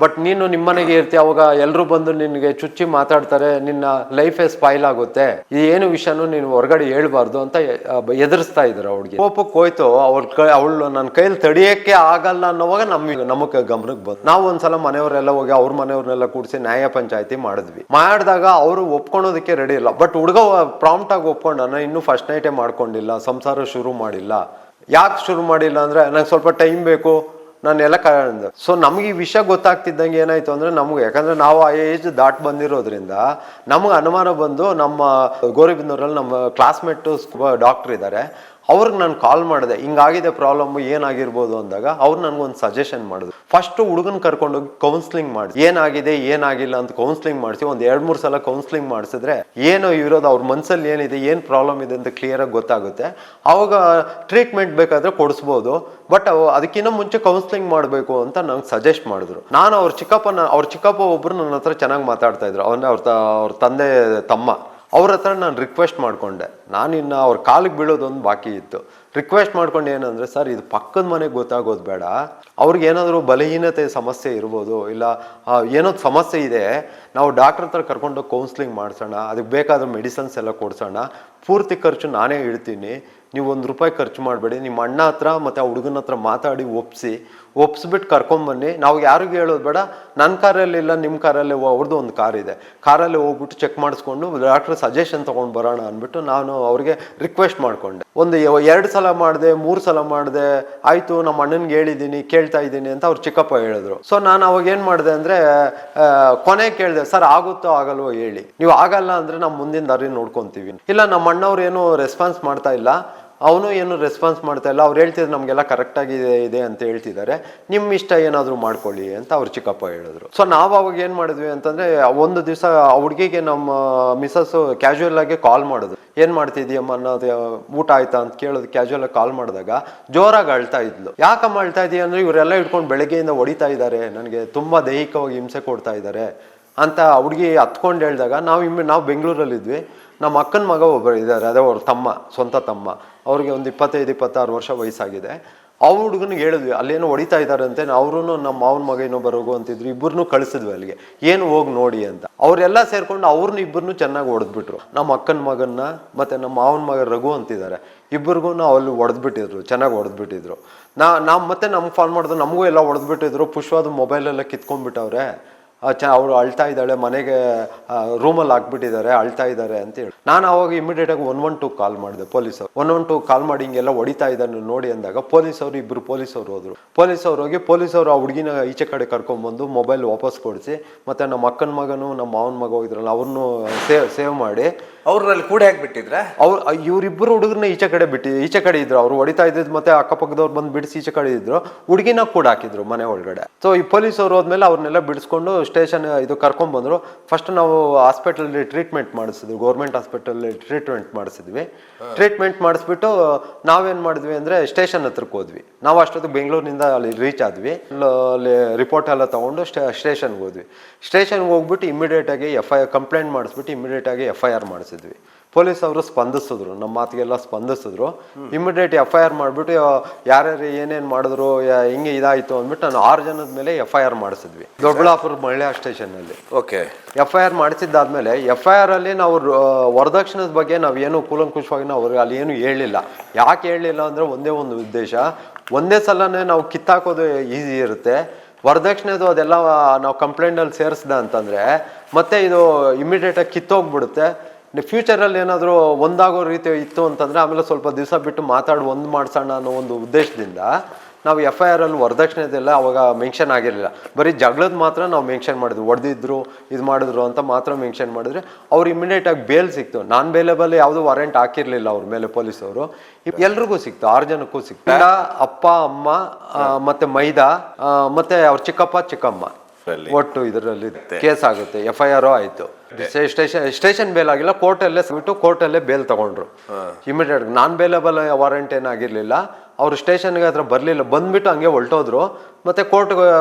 ಬಟ್ ನೀನು ನಿಮ್ಮನೆಗೆ ಇರ್ತೀಯ, ಅವಾಗ ಎಲ್ಲರೂ ಬಂದು ನಿನಗೆ ಚುಚ್ಚಿ ಮಾತಾಡ್ತಾರೆ, ನಿನ್ನ ಲೈಫೇ ಸ್ಪಾಯ್ಲ್ ಆಗುತ್ತೆ, ಏನು ವಿಷಯನೂ ನೀನು ಹೊರಗಡೆ ಹೇಳ್ಬಾರ್ದು ಅಂತ ಎದುರಿಸ್ತಾ ಇದ್ರು. ಅವ್ಳಿಗೆ ಕೋಪಕ್ಕೆ ಹೋಯ್ತು, ಅವಳು ನನ್ನ ಕೈಯಲ್ಲಿ ತಡಿಯಕ್ಕೆ ಆಗಲ್ಲ ಅನ್ನೋವಾಗ ನಮಗೆ ಗಮನಕ್ಕೆ ಬಂತು. ನಾವು ಒಂದ್ಸಲ ಮನೆಯವರೆಲ್ಲ ಹೋಗಿ ಅವ್ರ ಮನೆಯವ್ರನ್ನೆಲ್ಲ ಕೂಡಿಸಿ ನ್ಯಾಯ ಪಂಚಾಯತಿ ಮಾಡಿದಾಗ ಅವರು ಒಪ್ಕೊಳೋದಕ್ಕೆ ರೆಡಿ ಇಲ್ಲ. ಬಟ್ ಹುಡುಗ ಪ್ರಾಂಪ್ಟ್ ಆಗಿ ಒಪ್ಕೊಂಡ, ನಾನು ಇನ್ನೂ ಫಸ್ಟ್ ನೈಟೇ ಮಾಡ್ಕೊಂಡಿಲ್ಲ, ಸಂಸಾರ ಶುರು ಮಾಡಿಲ್ಲ. ಯಾಕೆ ಶುರು ಮಾಡಿಲ್ಲ ಅಂದ್ರೆ, ನಂಗೆ ಸ್ವಲ್ಪ ಟೈಮ್ ಬೇಕು, ನಾನೆಲ್ಲ ಸೊ ನಮ್ಗೆ ಈ ವಿಷಯ ಗೊತ್ತಾಗ್ತಿದ್ದಂಗೆ ಏನಾಯ್ತು ಅಂದ್ರೆ, ನಮ್ಗೆ ಯಾಕಂದ್ರೆ ನಾವು ಆ ಏಜ್ ಬಂದಿರೋದ್ರಿಂದ ನಮ್ಗೆ ಅನುಮಾನ ಬಂದು, ನಮ್ಮ ಗೌರಿಬಿದನೂರಲ್ಲಿ ನಮ್ಮ ಕ್ಲಾಸ್ಮೇಟ್ ಡಾಕ್ಟರ್ ಇದ್ದಾರೆ, ಅವ್ರಿಗೆ ನಾನು ಕಾಲ್ ಮಾಡಿದೆ, ಹಿಂಗಾಗಿದೆ ಪ್ರಾಬ್ಲಮ್, ಏನಾಗಿರ್ಬೋದು ಅಂದಾಗ ಅವ್ರು ನನಗೊಂದು ಸಜೆಷನ್ ಮಾಡಿದ್ರು. ಫಸ್ಟ್ ಹುಡುಗನ ಕರ್ಕೊಂಡೋಗಿ ಕೌನ್ಸ್ಲಿಂಗ್ ಮಾಡಿ, ಏನಾಗಿಲ್ಲ ಅಂತ ಕೌನ್ಸ್ಲಿಂಗ್ ಮಾಡಿಸಿ ಒಂದು 2-3 ಸಲ ಕೌನ್ಸ್ಲಿಂಗ್ ಮಾಡಿಸಿದ್ರೆ ಏನು ಇರೋದು, ಅವ್ರ ಮನಸ್ಸಲ್ಲಿ ಏನಿದೆ, ಏನು ಪ್ರಾಬ್ಲಮ್ ಇದೆ ಅಂತ ಕ್ಲಿಯರಾಗಿ ಗೊತ್ತಾಗುತ್ತೆ. ಅವಾಗ ಟ್ರೀಟ್ಮೆಂಟ್ ಬೇಕಾದ್ರೆ ಕೊಡಿಸ್ಬೋದು. ಬಟ್ ಅದಕ್ಕಿಂತ ಮುಂಚೆ ಕೌನ್ಸ್ಲಿಂಗ್ ಮಾಡಬೇಕು ಅಂತ ನಂಗೆ ಸಜೆಸ್ಟ್ ಮಾಡಿದ್ರು. ನಾನು ಅವ್ರ ಚಿಕ್ಕಪ್ಪ ಒಬ್ರು ನನ್ನ ಹತ್ರ ಚೆನ್ನಾಗಿ ಮಾತಾಡ್ತಾ ಇದ್ರು, ಅವ್ರ ತಂದೆ ತಮ್ಮ. ಅವ್ರ ಹತ್ರ ನಾನು ರಿಕ್ವೆಸ್ಟ್ ಮಾಡಿಕೊಂಡೆ, ನಾನಿನ್ನು ಅವ್ರ ಕಾಲಿಗೆ ಬೀಳೋದೊಂದು ಬಾಕಿ ಇತ್ತು. ರಿಕ್ವೆಸ್ಟ್ ಮಾಡ್ಕೊಂಡು ಏನಂದರೆ, ಸರ್ ಇದು ಪಕ್ಕದ ಮನೆಗೆ ಗೊತ್ತಾಗೋದು ಬೇಡ, ಅವ್ರಿಗೆ ಏನಾದರೂ ಬಲಹೀನತೆ ಸಮಸ್ಯೆ ಇರ್ಬೋದು, ಇಲ್ಲ ಏನೋ ಸಮಸ್ಯೆ ಇದೆ, ನಾವು ಡಾಕ್ಟ್ರ್ ಹತ್ರ ಕರ್ಕೊಂಡೋಗಿ ಕೌನ್ಸ್ಲಿಂಗ್ ಮಾಡಿಸೋಣ, ಅದಕ್ಕೆ ಬೇಕಾದ ಮೆಡಿಸನ್ಸ್ ಎಲ್ಲ ಕೊಡ್ಸೋಣ, ಪೂರ್ತಿ ಖರ್ಚು ನಾನೇ ಇಡ್ತೀನಿ, ನೀವು ₹1 ಖರ್ಚು ಮಾಡಬೇಡಿ, ನಿಮ್ಮ ಅಣ್ಣ ಹತ್ರ ಮತ್ತು ಆ ಹುಡುಗನ ಹತ್ರ ಮಾತಾಡಿ ಒಪ್ಸ್ಬಿಟ್ಟು ಕರ್ಕೊಂಬನ್ನಿ, ನಾವು ಯಾರಿಗೂ ಹೇಳೋದು ಬೇಡ, ನನ್ನ ಕಾರಲ್ಲಿ ಇಲ್ಲ ನಿಮ್ಮ ಕಾರಲ್ಲೇ, ಅವ್ರದ್ದು ಒಂದು ಕಾರ್ ಇದೆ, ಕಾರಲ್ಲೇ ಹೋಗ್ಬಿಟ್ಟು ಚೆಕ್ ಮಾಡಿಸ್ಕೊಂಡು ಡಾಕ್ಟ್ರ್ ಸಜೆಷನ್ ತೊಗೊಂಡು ಬರೋಣ ಅಂದ್ಬಿಟ್ಟು ನಾನು ಅವ್ರಿಗೆ ರಿಕ್ವೆಸ್ಟ್ ಮಾಡಿಕೊಂಡೆ. ಒಂದು 2 ಸಲ ಮಾಡಿದೆ, 3 ಸಲ ಮಾಡಿದೆ, ಆಯಿತು ನಮ್ಮ ಅಣ್ಣನಿಗೆ ಹೇಳಿದ್ದೀನಿ, ಕೇಳ್ತಾ ಇದ್ದೀನಿ ಅಂತ ಅವ್ರು ಚಿಕ್ಕಪ್ಪ ಹೇಳಿದ್ರು. ಸೊ ನಾನು ಅವಾಗ ಏನು ಮಾಡಿದೆ ಅಂದರೆ, ಕೊನೆಗೆ ಕೇಳಿದೆ, ಸರ್ ಆಗುತ್ತೋ ಆಗಲ್ವೋ ಹೇಳಿ, ನೀವು ಆಗಲ್ಲ ಅಂದರೆ ನಾವು ಮುಂದಿನ ದಾರಿ ನೋಡ್ಕೊತೀವಿ. ಇಲ್ಲ ನಮ್ಮ ಅಣ್ಣವ್ರು ಏನೂ ರೆಸ್ಪಾನ್ಸ್ ಮಾಡ್ತಾ ಇಲ್ಲ, ಅವನು ಏನು ರೆಸ್ಪಾನ್ಸ್ ಮಾಡ್ತಾ ಇಲ್ಲ, ಅವ್ರು ಹೇಳ್ತಿದ್ರು ನಮಗೆಲ್ಲ ಕರೆಕ್ಟಾಗಿದೆ ಇದೆ ಅಂತ ಹೇಳ್ತಿದ್ದಾರೆ, ನಿಮ್ಮ ಇಷ್ಟ ಏನಾದರೂ ಮಾಡ್ಕೊಳ್ಳಿ ಅಂತ ಅವ್ರು ಚಿಕ್ಕಪ್ಪ ಹೇಳಿದ್ರು. ಸೊ ನಾವು ಅವಾಗ ಏನು ಮಾಡಿದ್ವಿ ಅಂತಂದರೆ, ಒಂದು ದಿವಸ ಹುಡುಗಿಗೆ ನಮ್ಮ ಮಿಸಸ್ಸು ಕ್ಯಾಶುವಲ್ ಆಗಿ ಕಾಲ್ ಮಾಡಿದ್ರು, ಏನು ಮಾಡ್ತಿದ್ದೀಯಮ್ಮ ಅನ್ನೋದು, ಊಟ ಆಯ್ತಾ ಅಂತ ಕೇಳೋದು ಕ್ಯಾಶುವಲ್ ಆಗಿ ಕಾಲ್ ಮಾಡಿದಾಗ ಜೋರಾಗಿ ಅಳ್ತಾ ಇದ್ಲು. ಯಾಕಮ್ಮ ಅಳ್ತಾ ಇದೀಯ ಅಂದರೆ, ಇವರೆಲ್ಲ ಇಟ್ಕೊಂಡು ಬೆಳಗ್ಗೆಯಿಂದ ಹೊಡಿತಾ ಇದ್ದಾರೆ, ನನಗೆ ತುಂಬ ದೈಹಿಕವಾಗಿ ಹಿಂಸೆ ಕೊಡ್ತಾ ಇದ್ದಾರೆ ಅಂತ ಹುಡುಗಿ ಹತ್ಕೊಂಡು ಹೇಳಿದಾಗ, ನಾವು ಬೆಂಗಳೂರಲ್ಲಿದ್ವಿ. ನಮ್ಮ ಅಕ್ಕನ ಮಗ ಒಬ್ಬರು ಇದ್ದಾರೆ, ಅದೇ ಅವ್ರ ತಮ್ಮ, ಸ್ವಂತ ತಮ್ಮ, ಅವ್ರಿಗೆ ಒಂದು 25-26 ವರ್ಷ ವಯಸ್ಸಾಗಿದೆ. ಆ ಹುಡುಗನಿಗೆ ಹೇಳಿದ್ವಿ ಅಲ್ಲೇನೋ ಹೊಡಿತಾ ಇದ್ದಾರೆ ಅಂತೆ, ಅವರು ನಮ್ಮ ಮಾವನ ಮಗ ಇನ್ನೊಬ್ಬ ರಘು ಅಂತಿದ್ರು, ಇಬ್ಬರನ್ನೂ ಕಳಿಸಿದ್ವಿ ಅಲ್ಲಿಗೆ, ಏನು ಹೋಗಿ ನೋಡಿ ಅಂತ. ಅವರೆಲ್ಲ ಸೇರ್ಕೊಂಡು ಅವ್ರನ್ನ ಇಬ್ಬರನ್ನೂ ಚೆನ್ನಾಗಿ ಹೊಡೆದ್ಬಿಟ್ರು. ನಮ್ಮ ಅಕ್ಕನ ಮಗನ್ನ ಮತ್ತೆ ನಮ್ಮ ಮಾವನ ಮಗ ರಘು ಅಂತಿದ್ದಾರೆ, ಇಬ್ಬರಿಗೂ ಅಲ್ಲಿ ಹೊಡೆದ್ಬಿಟ್ಟಿದ್ರು, ಚೆನ್ನಾಗಿ ಹೊಡೆದ್ಬಿಟ್ಟಿದ್ರು. ನಾವು ಮತ್ತೆ ನಮ್ಗೆ ಫಾಲ್ ಮಾಡಿದ್ರು, ನಮಗೂ ಎಲ್ಲ ಹೊಡೆದ್ಬಿಟ್ಟಿದ್ರು. ಪುಷ್ಪದ ಮೊಬೈಲೆಲ್ಲ ಕಿತ್ಕೊಂಡ್ಬಿಟ್ಟವ್ರೆ, ಅವ್ರು ಅಳ್ತಾ ಇದ್ದಾಳೆ, ಮನೆಗೆ ರೂಮಲ್ಲಿ ಹಾಕ್ಬಿಟ್ಟಿದ್ದಾರೆ, ಅಳ್ತಾ ಇದ್ದಾರೆ ಅಂತೇಳಿ. ನಾನು ಅವಾಗ ಇಮಿಡಿಯೇಟಾಗಿ 112 ಕಾಲ್ ಮಾಡಿದೆ. ಪೊಲೀಸರು 112 ಕಾಲ್ ಮಾಡಿ ಹಿಂಗೆಲ್ಲ ಹೊಡಿತಾ ಇದ್ದಾನೆ ನೋಡಿ ಅಂದಾಗ ಇಬ್ಬರು ಪೊಲೀಸವರು ಹೋದ್ರು. ಪೊಲೀಸವರು ಆ ಹುಡುಗಿನ ಈಚೆ ಕಡೆ ಕರ್ಕೊಂಡ್ಬಂದು ಮೊಬೈಲ್ ವಾಪಸ್ ಕೊಡಿಸಿ, ಮತ್ತೆ ನಮ್ಮ ಅಕ್ಕನ ಮಗನು ನಮ್ಮ ಮಾವನ ಮಗ ಹೋಗಿದ್ರಲ್ಲ ಅವ್ರನ್ನೂ ಸೇವ್ ಮಾಡಿ ಅವ್ರಲ್ಲಿ ಕೂಡ ಹಾಕ್ಬಿಟ್ಟಿದ್ರ. ಇವರಿಬ್ಬರು ಹುಡುಗರನ್ನ ಈಚೆ ಕಡೆ ಇದ್ರು. ಅವ್ರು ಹೊಡಿತಾ ಇದ್ದಿದ್ದು ಮತ್ತೆ ಅಕ್ಕಪಕ್ಕದವ್ರು ಬಂದು ಬಿಡಿಸಿ ಈಚೆ ಕಡೆ ಇದ್ರು, ಹುಡುಗಿನ ಕೂಡ ಹಾಕಿದ್ರು ಮನೆ ಒಳಗಡೆ. ಸೊ ಈ ಪೊಲೀಸವ್ರು ಹೋದ್ಮೇಲೆ ಅವ್ರನ್ನೆಲ್ಲ ಬಿಡಿಸ್ಕೊಂಡು ಸ್ಟೇಷನ್ ಇದು ಕರ್ಕೊಂಡ್ ಬಂದ್ರು. ಫಸ್ಟ್ ನಾವು ಹಾಸ್ಪಿಟಲ್ ಟ್ರೀಟ್ಮೆಂಟ್ ಮಾಡಿಸಿದ್ವಿ, ಗೌರ್ಮೆಂಟ್ ಹಾಸ್ಪಿಟಲ್ ಟ್ರೀಟ್ಮೆಂಟ್ ಮಾಡಿಸಿದ್ವಿ. ಟ್ರೀಟ್ಮೆಂಟ್ ಮಾಡಿಸ್ಬಿಟ್ಟು ನಾವೇನ್ ಮಾಡಿದ್ವಿ ಅಂದ್ರೆ ಸ್ಟೇಷನ್ ಹತ್ರಕ್ಕೆ ಹೋದ್ವಿ. ನಾವು ಅಷ್ಟೊತ್ತಿಗೆ ಬೆಂಗಳೂರಿನಿಂದ ಅಲ್ಲಿ ರೀಚ್ ಆದ್ವಿ. ಅಲ್ಲಿ ರಿಪೋರ್ಟ್ ಎಲ್ಲ ತಗೊಂಡು ಸ್ಟೇಷನ್ಗೆ ಹೋದ್ವಿ. ಸ್ಟೇಷನ್ಗೆ ಹೋಗ್ಬಿಟ್ಟು ಇಮಿಡಿಯೇಟ್ ಆಗಿ ಕಂಪ್ಲೇಂಟ್ ಮಾಡಿಸ್ಬಿಟ್ಟು ಇಮಿಡಿಯೇಟ್ ಆಗಿ FIR ಮಾಡಿಸಿದ್ವಿ. ಪೊಲೀಸ್ ಅವರು ಸ್ಪಂದಿಸಿದ್ರು, ನಮ್ಮ ಮಾತಿಗೆಲ್ಲ ಸ್ಪಂದಿಸಿದ್ರು. ಇಮಿಡಿಯೇಟ್ FIR ಮಾಡಿಬಿಟ್ಟು ಯಾರ್ಯಾರು ಏನೇನು ಮಾಡಿದ್ರು, ಹಿಂಗೆ ಇದಾಯಿತು ಅಂದ್ಬಿಟ್ಟು ನಾನು 6 ಜನದ ಮೇಲೆ FIR ಮಾಡಿಸಿದ್ವಿ ದೊಡ್ಡಬಳ್ಳಾಪುರ ಮಹಿಳಾ ಸ್ಟೇಷನ್ನಲ್ಲಿ. ಓಕೆ. FIR ಮಾಡಿಸಿದ್ದಾದ್ಮೇಲೆ FIR ಅಲ್ಲಿ ನಾವು ವರದಕ್ಷಿಣದ ಬಗ್ಗೆ ನಾವೇನು ಕೂಲಂಕುಷವಾಗಿ ನಾವು ಅಲ್ಲಿ ಏನು ಹೇಳಲಿಲ್ಲ. ಯಾಕೆ ಹೇಳಲಿಲ್ಲ ಅಂದರೆ ಒಂದೇ ಒಂದು ಉದ್ದೇಶ, ಒಂದೇ ಸಲನೇ ನಾವು ಕಿತ್ತಾಕೋದು ಈಸಿ ಇರುತ್ತೆ. ವರದಕ್ಷಿಣೆದು ಅದೆಲ್ಲ ನಾವು ಕಂಪ್ಲೇಂಟಲ್ಲಿ ಸೇರಿಸ್ದ ಅಂತಂದರೆ ಮತ್ತೆ ಇದು ಇಮಿಡಿಯೇಟಾಗಿ ಕಿತ್ತೋಗ್ಬಿಡುತ್ತೆ. ಫ್ಯೂಚರಲ್ಲಿ ಏನಾದರೂ ಒಂದಾಗೋ ರೀತಿ ಇತ್ತು ಅಂತಂದರೆ ಆಮೇಲೆ ಸ್ವಲ್ಪ ದಿವಸ ಬಿಟ್ಟು ಒಂದು ಮಾಡ್ಸೋಣ ಅನ್ನೋ ಒಂದು ಉದ್ದೇಶದಿಂದ ನಾವು FIR ಅಲ್ಲಿ ವರದಕ್ಷಿಣೆದೆಲ್ಲ ಅವಾಗ ಮೆನ್ಷನ್ ಆಗಿರಲಿಲ್ಲ. ಬರೀ ಜಗಳದ ಮಾತ್ರ ನಾವು ಮೆನ್ಷನ್ ಮಾಡಿದ್ವಿ, ಹೊಡೆದಿದ್ರು ಇದು ಮಾಡಿದ್ರು ಅಂತ ಮಾತ್ರ ಮೆನ್ಷನ್ ಮಾಡಿದ್ರೆ ಅವ್ರು ಇಮಿಡಿಯೇಟಾಗಿ ಬೇಲ್ ಸಿಕ್ತು. ನಾನ್ ಬೇಲೇಬಲ್ ಯಾವುದೂ ವಾರೆಂಟ್ ಹಾಕಿರಲಿಲ್ಲ ಅವ್ರ ಮೇಲೆ ಪೊಲೀಸವರು. ಎಲ್ರಿಗೂ ಸಿಕ್ತು, 6 ಜನಕ್ಕೂ ಸಿಕ್ತು. ಅಪ್ಪ ಅಮ್ಮ ಮತ್ತೆ ಮೈದಾ ಮತ್ತೆ ಅವ್ರ ಚಿಕ್ಕಮ್ಮ ಒಟ್ಟು ಇದರಲ್ಲಿ ಕೇಸ್ ಆಗುತ್ತೆ. FIR ಆಯ್ತು. ಸ್ಟೇಷನ್ ಬೇಲ್ ಆಗಿಲ್ಲ, ಕೋರ್ಟಲ್ಲೇ ಬೇಲ್ ತಗೊಂಡ್ರು ಇಮಿಡಿಯೇಟ್. ನಾನ್ ಬೇಲೇಬಲ್ ವಾರೆಂಟ್ ಏನಾಗಿರ್ಲಿಲ್ಲ. ಅವ್ರು ಸ್ಟೇಷನ್ಗೆ ಹತ್ರ ಬರ್ಲಿಲ್ಲ, ಬಂದ್ಬಿಟ್ಟು ಹಂಗೆ ಹೊಲ್ಟೋದ್ರು. ಮತ್ತೆ ಕೋರ್ಟ್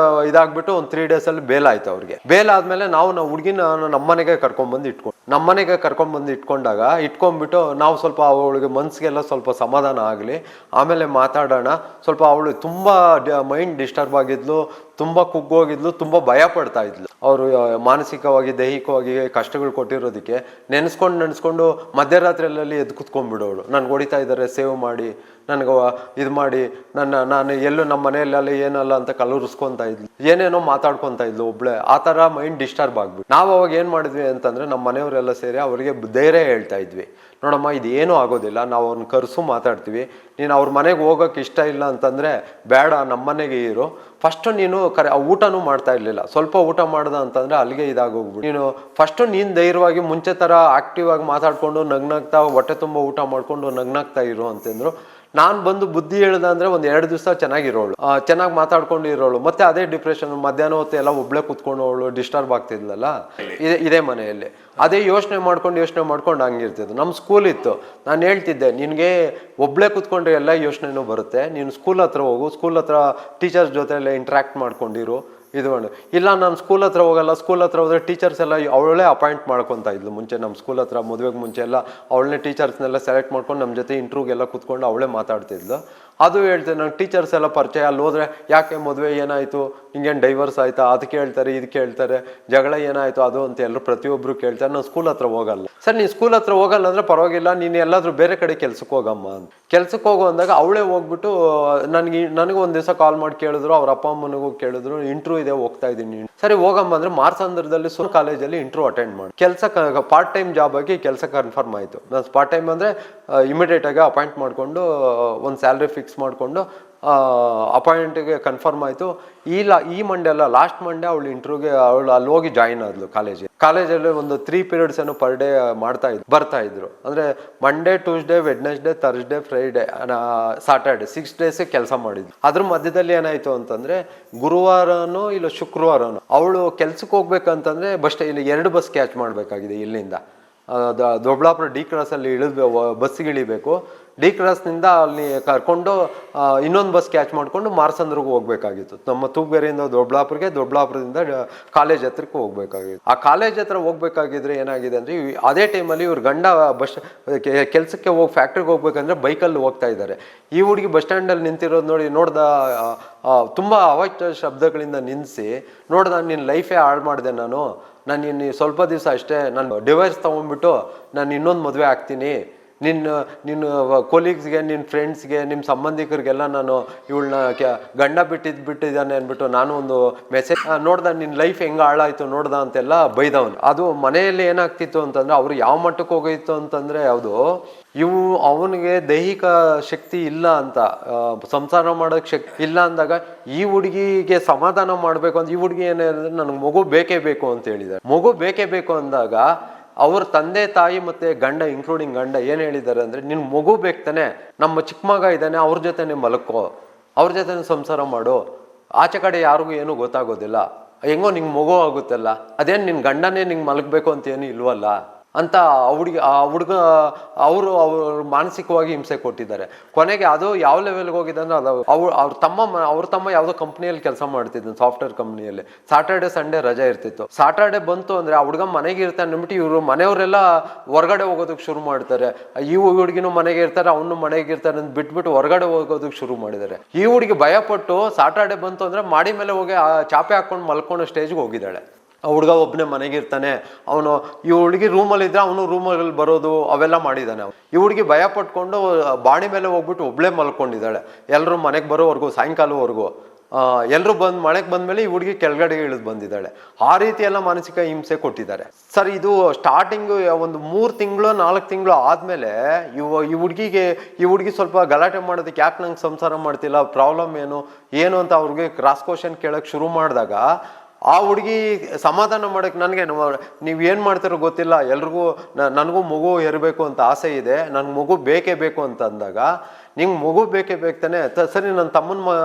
ಇದಾಗ್ಬಿಟ್ಟು ಒಂದು 3 days ಅಲ್ಲಿ ಬೇಲ್ ಆಯ್ತು ಅವ್ರಿಗೆ. ಬೇಲ್ ಆದ್ಮೇಲೆ ನಾವು ಹುಡುಗಿನ ನಮ್ಮನೆಗೆ ಕರ್ಕೊಂಡ್ಬಂದು ಇಟ್ಕೊಂಡ್ಬಿಟ್ಟು ನಾವು ಸ್ವಲ್ಪ ಅವಳಿಗೆ ಮನ್ಸಿಗೆಲ್ಲ ಸ್ವಲ್ಪ ಸಮಾಧಾನ ಆಗಲಿ, ಆಮೇಲೆ ಮಾತಾಡೋಣ. ಸ್ವಲ್ಪ ಅವಳು ತುಂಬಾ ಮೈಂಡ್ ಡಿಸ್ಟರ್ಬ್ ಆಗಿದ್ಲು, ತುಂಬಾ ಕುಗ್ಗೋಗಿದ್ಲು, ತುಂಬಾ ಭಯ ಪಡ್ತಾ ಇದ್ಲು. ಅವರು ಮಾನಸಿಕವಾಗಿ ದೈಹಿಕವಾಗಿ ಕಷ್ಟಗಳು ಕೊಟ್ಟಿರೋದಕ್ಕೆ ನೆನೆಸ್ಕೊಂಡು ಮಧ್ಯರಾತ್ರಿಯಲ್ಲಿ ಎದ್ದು ಕುತ್ಕೊಂಡ್ಬಿಡೋಳು. ನನ್ಗೆ ಹೊಡಿತಾ ಇದ್ದಾರೆ, ಸೇವ್ ಮಾಡಿ, ನನಗೆ ಇದು ಮಾಡಿ, ನಾನು ಎಲ್ಲೂ ನಮ್ಮ ಮನೆಯಲ್ಲಿ ಏನಲ್ಲ ಅಂತ ಕಲುರಿಸ್ಕೊಂತ ಇದ್ಲು, ಏನೇನೋ ಮಾತಾಡ್ಕೊತಾ ಇದ್ಲು ಒಬ್ಳೆ. ಆ ಥರ ಮೈಂಡ್ ಡಿಸ್ಟರ್ಬ್ ಆಗ್ಬಿಟ್ಟು ನಾವು ಅವಾಗ ಏನು ಮಾಡಿದ್ವಿ ಅಂತಂದರೆ ನಮ್ಮ ಮನೆಯವರೆಲ್ಲ ಸೇರಿ ಅವರಿಗೆ ಧೈರ್ಯ ಹೇಳ್ತಾ ಇದ್ವಿ. ನೋಡಮ್ಮ, ಇದು ಏನೂ ಆಗೋದಿಲ್ಲ, ನಾವು ಅವ್ರನ್ನ ಕರೆಸು ಮಾತಾಡ್ತೀವಿ. ನೀನು ಅವ್ರ ಮನೆಗೆ ಹೋಗೋಕೆ ಇಷ್ಟ ಇಲ್ಲ ಅಂತಂದರೆ ಬೇಡ, ನಮ್ಮ ಮನೆಗೆ ಇರು. ಫಸ್ಟು ನೀನು ಊಟನೂ ಮಾಡ್ತಾ ಇರಲಿಲ್ಲ, ಸ್ವಲ್ಪ ಊಟ ಮಾಡ್ದ ಅಂತಂದರೆ ಅಲ್ಲಿಗೆ ಇದಾಗೋಗ್ಬಿಟ್ಟು ನೀನು ಫಸ್ಟು ನೀನು ಧೈರ್ಯವಾಗಿ ಮುಂಚೆ ಥರ ಆ್ಯಕ್ಟಿವ್ ಆಗಿ ಮಾತಾಡ್ಕೊಂಡು ನಗ್ನಾಗ್ತಾ ಹೊಟ್ಟೆ ತುಂಬ ಊಟ ಮಾಡ್ಕೊಂಡು ನಗ್ನಾಗ್ತಾ ಇರು ಅಂತಂದರು. ನಾನು ಬಂದು ಬುದ್ಧಿ ಹೇಳ್ದೆ ಅಂದರೆ ಒಂದು 2 ದಿವಸ ಚೆನ್ನಾಗಿರೋಳು, ಚೆನ್ನಾಗಿ ಮಾತಾಡ್ಕೊಂಡು ಇರೋಳು. ಮತ್ತೆ ಅದೇ ಡಿಪ್ರೆಷನ್, ಮಧ್ಯಾಹ್ನ ಹೊತ್ತು ಎಲ್ಲ ಒಬ್ಳೆ ಕುತ್ಕೊಂಡವಳು, ಡಿಸ್ಟರ್ಬ್ ಆಗ್ತಿದ್ಲಲ್ಲ ಇದೇ ಮನೆಯಲ್ಲಿ. ಅದೇ ಯೋಚನೆ ಮಾಡ್ಕೊಂಡು ಹಂಗಿರ್ತಿದ್ದು. ನಮ್ಮ ಸ್ಕೂಲ್ ಇತ್ತು, ನಾನು ಹೇಳ್ತಿದ್ದೆ ನಿನಗೆ ಒಬ್ಳೆ ಕುತ್ಕೊಂಡ್ರೆ ಎಲ್ಲ ಯೋಚನೆನೂ ಬರುತ್ತೆ, ನೀನು ಸ್ಕೂಲ್ ಹತ್ರ ಹೋಗು, ಸ್ಕೂಲ್ ಹತ್ರ ಟೀಚರ್ಸ್ ಜೊತೆ ಎಲ್ಲ ಇಂಟ್ರ್ಯಾಕ್ಟ್ ಮಾಡ್ಕೊಂಡಿರು. ಇಲ್ಲ ನಾನು ಸ್ಕೂಲ್ ಹತ್ರ ಹೋಗಲ್ಲ, ಸ್ಕೂಲ್ ಹತ್ರ ಹೋದ್ರೆ ಟೀಚರ್ಸ್ ಎಲ್ಲ ಅವಳೇ ಅಪಾಯಿಂಟ್ ಮಾಡ್ಕೊತಾ ಇದ್ಲು. ಮುಂಚೆ ನಮ್ಮ ಸ್ಕೂಲ್ ಹತ್ರ ಮದುವೆಗೆ ಮುಂಚೆ ಎಲ್ಲ ಅವಳನ್ನೇ ಟೀಚರ್ಸ್ನೆಲ್ಲ ಸೆಲೆಕ್ಟ್ ಮಾಡ್ಕೊಂಡು ನಮ್ಮ ಜೊತೆ ಇಂಟ್ರ್ಯೂಗೆಲ್ಲ ಕುತ್ಕೊಂಡು ಅವಳೇ ಮಾತಾಡ್ತಿದ್ಲು. ಅದು ಹೇಳ್ತೇನೆ, ನಂಗೆ ಟೀಚರ್ಸ್ ಎಲ್ಲ ಪರಿಚಯ. ಅಲ್ಲಿ ಹೋದ್ರೆ ಯಾಕೆ ಮದುವೆ ಏನಾಯಿತು, ಹಿಂಗೇನು ಡೈವರ್ಸ್ ಆಯ್ತಾ, ಅದಕ್ಕೆ ಹೇಳ್ತಾರೆ, ಇದಕ್ಕೆ ಹೇಳ್ತಾರೆ, ಜಗಳ ಏನಾಯಿತು ಅದು ಅಂತ ಎಲ್ಲರೂ ಪ್ರತಿಯೊಬ್ಬರು ಕೇಳ್ತಾರೆ. ನಾನು ಸ್ಕೂಲ್ ಹತ್ರ ಹೋಗಲ್ಲ. ಸರ್, ನೀನು ಸ್ಕೂಲ್ ಹತ್ರ ಹೋಗಲ್ಲ ಅಂದರೆ ಪರವಾಗಿಲ್ಲ, ನೀನು ಎಲ್ಲಾದರೂ ಬೇರೆ ಕಡೆ ಕೆಲ್ಸಕ್ಕೆ ಹೋಗಮ್ಮ ಅಂತ. ಕೆಲ್ಸಕ್ಕೆ ಹೋಗೋ ಅಂದಾಗ ಅವಳೇ ಹೋಗ್ಬಿಟ್ಟು ನನಗೆ ಒಂದು ದಿವಸ ಕಾಲ್ ಮಾಡಿ ಕೇಳಿದ್ರು, ಅವ್ರ ಅಪ್ಪ ಅಮ್ಮನಿಗೂ ಕೇಳಿದ್ರು, ಇಂಟ್ರ್ಯೂ ಇದೆ, ಹೋಗ್ತಾ ಇದ್ದೀನಿ. ಸರಿ ಹೋಗಮ್ಮ ಅಂದರೆ ಮಾರ್ಸಂದ್ರದಲ್ಲಿ ಕಾಲೇಜಲ್ಲಿ ಇಂಟ್ರ್ಯೂ ಅಟೆಂಡ್ ಮಾಡಿ ಕೆಲಸ ಪಾರ್ಟ್ ಟೈಮ್ ಜಾಬ್ ಆಗಿ ಕೆಲಸ ಕನ್ಫರ್ಮ್ ಆಯಿತು. ನಾನು ಪಾರ್ಟ್ ಟೈಮ್ ಅಂದರೆ ಇಮಿಡಿಯೇಟಾಗಿ ಅಪಾಯಿಂಟ್ ಮಾಡಿಕೊಂಡು ಒಂದು ಸ್ಯಾಲ್ರಿ ಫಿಕ್ಸ್ ಮಾಡಿಕೊಂಡು ಅಪಾಯಿಂಟಿಗೆ ಕನ್ಫರ್ಮ್ ಆಯಿತು. ಈ ಮಂಡೇ ಅಲ್ಲ, ಲಾಸ್ಟ್ ಮಂಡೇ ಅವಳು ಇಂಟ್ರ್ಯೂಗೆ ಅಲ್ಲಿ ಹೋಗಿ ಜಾಯಿನ್ ಆದ್ಲು ಕಾಲೇಜಲ್ಲಿ. ಒಂದು 3 periods ಏನೋ ಪರ್ ಡೇ ಬರ್ತಾ ಇದ್ರು. ಅಂದರೆ Monday, Tuesday, Wednesday, Thursday, Friday, Saturday 6 days ಕೆಲಸ ಮಾಡಿದ್ಲು. ಅದ್ರ ಮಧ್ಯದಲ್ಲಿ ಏನಾಯಿತು ಅಂತಂದರೆ ಗುರುವಾರನೋ ಇಲ್ಲ ಶುಕ್ರವಾರನೋ ಅವಳು ಕೆಲ್ಸಕ್ಕೆ ಹೋಗ್ಬೇಕಂತಂದರೆ ಇಲ್ಲಿ 2 ಬಸ್ ಕ್ಯಾಚ್ ಮಾಡಬೇಕಾಗಿದೆ ಇಲ್ಲಿಂದ. ದೊಡ್ಡಬಳ್ಳಾಪುರ ಡಿ ಕ್ರಾಸಲ್ಲಿ ಬಸ್ಸಿಗೆ ಇಳಿಬೇಕು. ಡಿ ಕ್ರಾಸ್ನಿಂದ ಅಲ್ಲಿ ಕರ್ಕೊಂಡು ಇನ್ನೊಂದು ಬಸ್ ಕ್ಯಾಚ್ ಮಾಡಿಕೊಂಡು ಮಾರ್ಸಂದ್ರಿಗೆ ಹೋಗ್ಬೇಕಾಗಿತ್ತು. ನಮ್ಮ ತೂಗೇರಿಯಿಂದ ದೊಡ್ಡಬಳ್ಳಾಪುರಕ್ಕೆ, ದೊಡ್ಡಬಳ್ಳಾಪುರದಿಂದ ಕಾಲೇಜ್ ಹತ್ರಕ್ಕೆ ಹೋಗ್ಬೇಕಾಗಿತ್ತು. ಆ ಕಾಲೇಜ್ ಹತ್ರ ಹೋಗ್ಬೇಕಾಗಿದ್ರೆ ಏನಾಗಿದೆ ಅಂದರೆ ಅದೇ ಟೈಮಲ್ಲಿ ಇವ್ರ ಗಂಡ ಬಸ್ ಕೆಲಸಕ್ಕೆ ಹೋಗಿ ಫ್ಯಾಕ್ಟ್ರಿಗೆ ಹೋಗ್ಬೇಕಂದ್ರೆ ಬೈಕಲ್ಲಿ ಹೋಗ್ತಾ ಇದ್ದಾರೆ. ಈ ಹುಡುಗಿ ಬಸ್ ಸ್ಟ್ಯಾಂಡಲ್ಲಿ ನಿಂತಿರೋದು ನೋಡ್ದ ತುಂಬ ಅವಾಚ್ಯ ಶಬ್ದಗಳಿಂದ ನಿಲ್ಲಿಸಿ ನೋಡ್ದ, ನಿನ್ನ ಲೈಫೇ ಹಾಳು ಮಾಡಿದೆ ನಾನು ಇನ್ನು ಸ್ವಲ್ಪ ದಿವಸ ಅಷ್ಟೇ, ನಾನು ಡಿವೈಸ್ ತೊಗೊಂಡ್ಬಿಟ್ಟು ನಾನು ಇನ್ನೊಂದು ಮದುವೆ ಆಗ್ತೀನಿ, ನಿನ್ನ ಕೊಲೀಗ್ಸ್ಗೆ, ನಿನ್ನ ಫ್ರೆಂಡ್ಸ್ಗೆ, ನಿಮ್ಮ ಸಂಬಂಧಿಕರಿಗೆಲ್ಲ ನಾನು ಇವಳನ್ನ ಗಂಡ ಬಿಟ್ಟಿದ್ದಾನೆ ಅಂದ್ಬಿಟ್ಟು ನಾನು ಒಂದು ಮೆಸೇಜ್ ನೋಡ್ದ, ನಿನ್ನ ಲೈಫ್ ಹೆಂಗೆ ಹಾಳಾಯ್ತು ನೋಡ್ದ ಅಂತೆಲ್ಲ ಬೈದವನು. ಅದು ಮನೆಯಲ್ಲಿ ಏನಾಗ್ತಿತ್ತು ಅಂತಂದ್ರೆ ಅವ್ರು ಯಾವ ಮಟ್ಟಕ್ಕೆ ಹೋಗಿತ್ತು ಅಂತಂದ್ರೆ ಯಾವುದು, ಅವನಿಗೆ ದೈಹಿಕ ಶಕ್ತಿ ಇಲ್ಲ ಅಂತ, ಸಂಸಾರ ಮಾಡೋಕ್ಕೆ ಶಕ್ತಿ ಇಲ್ಲ ಅಂದಾಗ ಈ ಹುಡುಗಿಗೆ ಸಮಾಧಾನ ಮಾಡಬೇಕು ಅಂತ, ಈ ಹುಡುಗಿ ಏನಾದ್ರೆ ನನಗೆ ಮಗು ಬೇಕೇ ಬೇಕು ಅಂತ ಹೇಳಿದ್ದಾರೆ. ಮಗು ಬೇಕೇ ಬೇಕು ಅಂದಾಗ ಅವ್ರ ತಂದೆ ತಾಯಿ ಮತ್ತೆ ಗಂಡ, ಇನ್ಕ್ಲೂಡಿಂಗ್ ಗಂಡ ಏನ್ ಹೇಳಿದ್ದಾರೆ ಅಂದ್ರೆ, ನಿನ್ ಮಗು ಬೇಕ್ತಾನೆ, ನಮ್ಮ ಚಿಕ್ಕ ಮಗ ಇದ್ದಾನೆ, ಅವ್ರ ಜೊತೆನೆ ಮಲಕ್ಕೋ, ಅವ್ರ ಜೊತೆ ಸಂಸಾರ ಮಾಡು, ಆಚೆ ಕಡೆ ಯಾರಿಗೂ ಏನೂ ಗೊತ್ತಾಗೋದಿಲ್ಲ, ಹೆಂಗೋ ನಿಂಗೆ ಮಗು ಆಗುತ್ತಲ್ಲ, ಅದೇನು ನಿನ್ ಗಂಡನೇ ನಿಂಗೆ ಮಲಗಬೇಕು ಅಂತ ಏನು ಇಲ್ವಲ್ಲ ಅಂತ ಹುಡುಗ ಅವರು ಮಾನಸಿಕವಾಗಿ ಹಿಂಸೆ ಕೊಟ್ಟಿದ್ದಾರೆ. ಕೊನೆಗೆ ಅದು ಯಾವ ಲೆವೆಲ್ಗೆ ಹೋಗಿದೆ ಅಂದ್ರೆ, ಅದು ಅವ್ರ ತಮ್ಮ ಯಾವುದೋ ಕಂಪ್ನಿಯಲ್ಲಿ ಕೆಲಸ ಮಾಡ್ತಿದ್ದ, ಸಾಫ್ಟ್ವೇರ್ ಕಂಪ್ನಿಯಲ್ಲಿ. ಸಾಟರ್ಡೆ ಸಂಡೇ ರಜೆ ಇರ್ತಿತ್ತು. ಸಾಟರ್ಡೆ ಬಂತು ಅಂದ್ರೆ ಆ ಹುಡುಗ ಮನೆಗೆ ಇರ್ತಾನೆ ಅಂದ್ಬಿಟ್ಟು ಇವರು ಮನೆಯವರೆಲ್ಲ ಹೊರಗಡೆ ಹೋಗೋದಕ್ಕೆ ಶುರು ಮಾಡ್ತಾರೆ. ಈ ಹುಡುಗಿನೂ ಮನೆಗೆ ಇರ್ತಾರೆ, ಅವನು ಮನೆಗೆ ಇರ್ತಾರೆ ಅಂತ ಬಿಟ್ಬಿಟ್ಟು ಹೊರಗಡೆ ಹೋಗೋದಕ್ಕೆ ಶುರು ಮಾಡಿದ್ದಾರೆ. ಈ ಹುಡುಗಿ ಭಯಪಟ್ಟು ಸಾಟರ್ಡೆ ಬಂತು ಅಂದ್ರೆ ಮಾಡಿ ಮೇಲೆ ಹೋಗಿ ಆ ಚಾಪೆ ಹಾಕೊಂಡು ಮಲ್ಕೊಳ್ಳೋ ಸ್ಟೇಜ್ಗೆ ಹೋಗಿದ್ದಾಳೆ. ಆ ಹುಡುಗ ಒಬ್ಬನೇ ಮನೆಗಿರ್ತಾನೆ, ಅವನು ಈ ಹುಡುಗಿ ರೂಮಲ್ಲಿ ಇದ್ರೆ ಅವನು ರೂಮಲ್ಲಿ ಬರೋದು ಅವೆಲ್ಲ ಮಾಡಿದ್ದಾನೆ. ಈ ಹುಡುಗಿ ಭಯ ಪಟ್ಕೊಂಡು ಬಾಡಿ ಮೇಲೆ ಹೋಗ್ಬಿಟ್ಟು ಒಬ್ಳೇ ಮಲ್ಕೊಂಡಿದ್ದಾಳೆ, ಎಲ್ಲರೂ ಮನೆಗೆ ಬರೋವರೆಗೂ, ಸಾಯಂಕಾಲವರೆಗೂ. ಎಲ್ಲರೂ ಮಳೆಗೆ ಬಂದ್ಮೇಲೆ ಈ ಹುಡುಗಿ ಕೆಳಗಡೆಗೆ ಇಳಿದು ಬಂದಿದ್ದಾಳೆ. ಆ ರೀತಿ ಎಲ್ಲ ಮಾನಸಿಕ ಹಿಂಸೆ ಕೊಟ್ಟಿದ್ದಾರೆ ಸರ್. ಇದು ಸ್ಟಾರ್ಟಿಂಗು ಒಂದು 3 ತಿಂಗಳು 4 ತಿಂಗಳು ಆದ್ಮೇಲೆ ಈ ಹುಡುಗಿ ಸ್ವಲ್ಪ ಗಲಾಟೆ ಮಾಡೋದಕ್ಕೆ, ಯಾಕೆ ನಂಗೆ ಸಂಸಾರ ಮಾಡ್ತಿಲ್ಲ, ಪ್ರಾಬ್ಲಮ್ ಏನು ಅಂತ ಅವ್ರಿಗೆ ಕ್ರಾಸ್ ಕ್ವಶನ್ ಕೇಳಕ್ ಶುರು ಮಾಡಿದಾಗ ಆ ಹುಡುಗಿ ಸಮಾಧಾನ ಮಾಡಕ್ಕೆ, ನನಗೆ ನೀವು ಏನು ಮಾಡ್ತಾರೋ ಗೊತ್ತಿಲ್ಲ, ಎಲ್ರಿಗೂ ನನಗೂ ಮಗು ಇರಬೇಕು ಅಂತ ಆಸೆ ಇದೆ, ನನಗೆ ಮಗು ಬೇಕೇ ಬೇಕು ಅಂತ ಅಂದಾಗ, ನಿಂಗೆ ಮಗು ಬೇಕೇ ಬೇಕ್ತಾನೆ, ಸರಿ ನನ್ನ ತಮ್ಮನ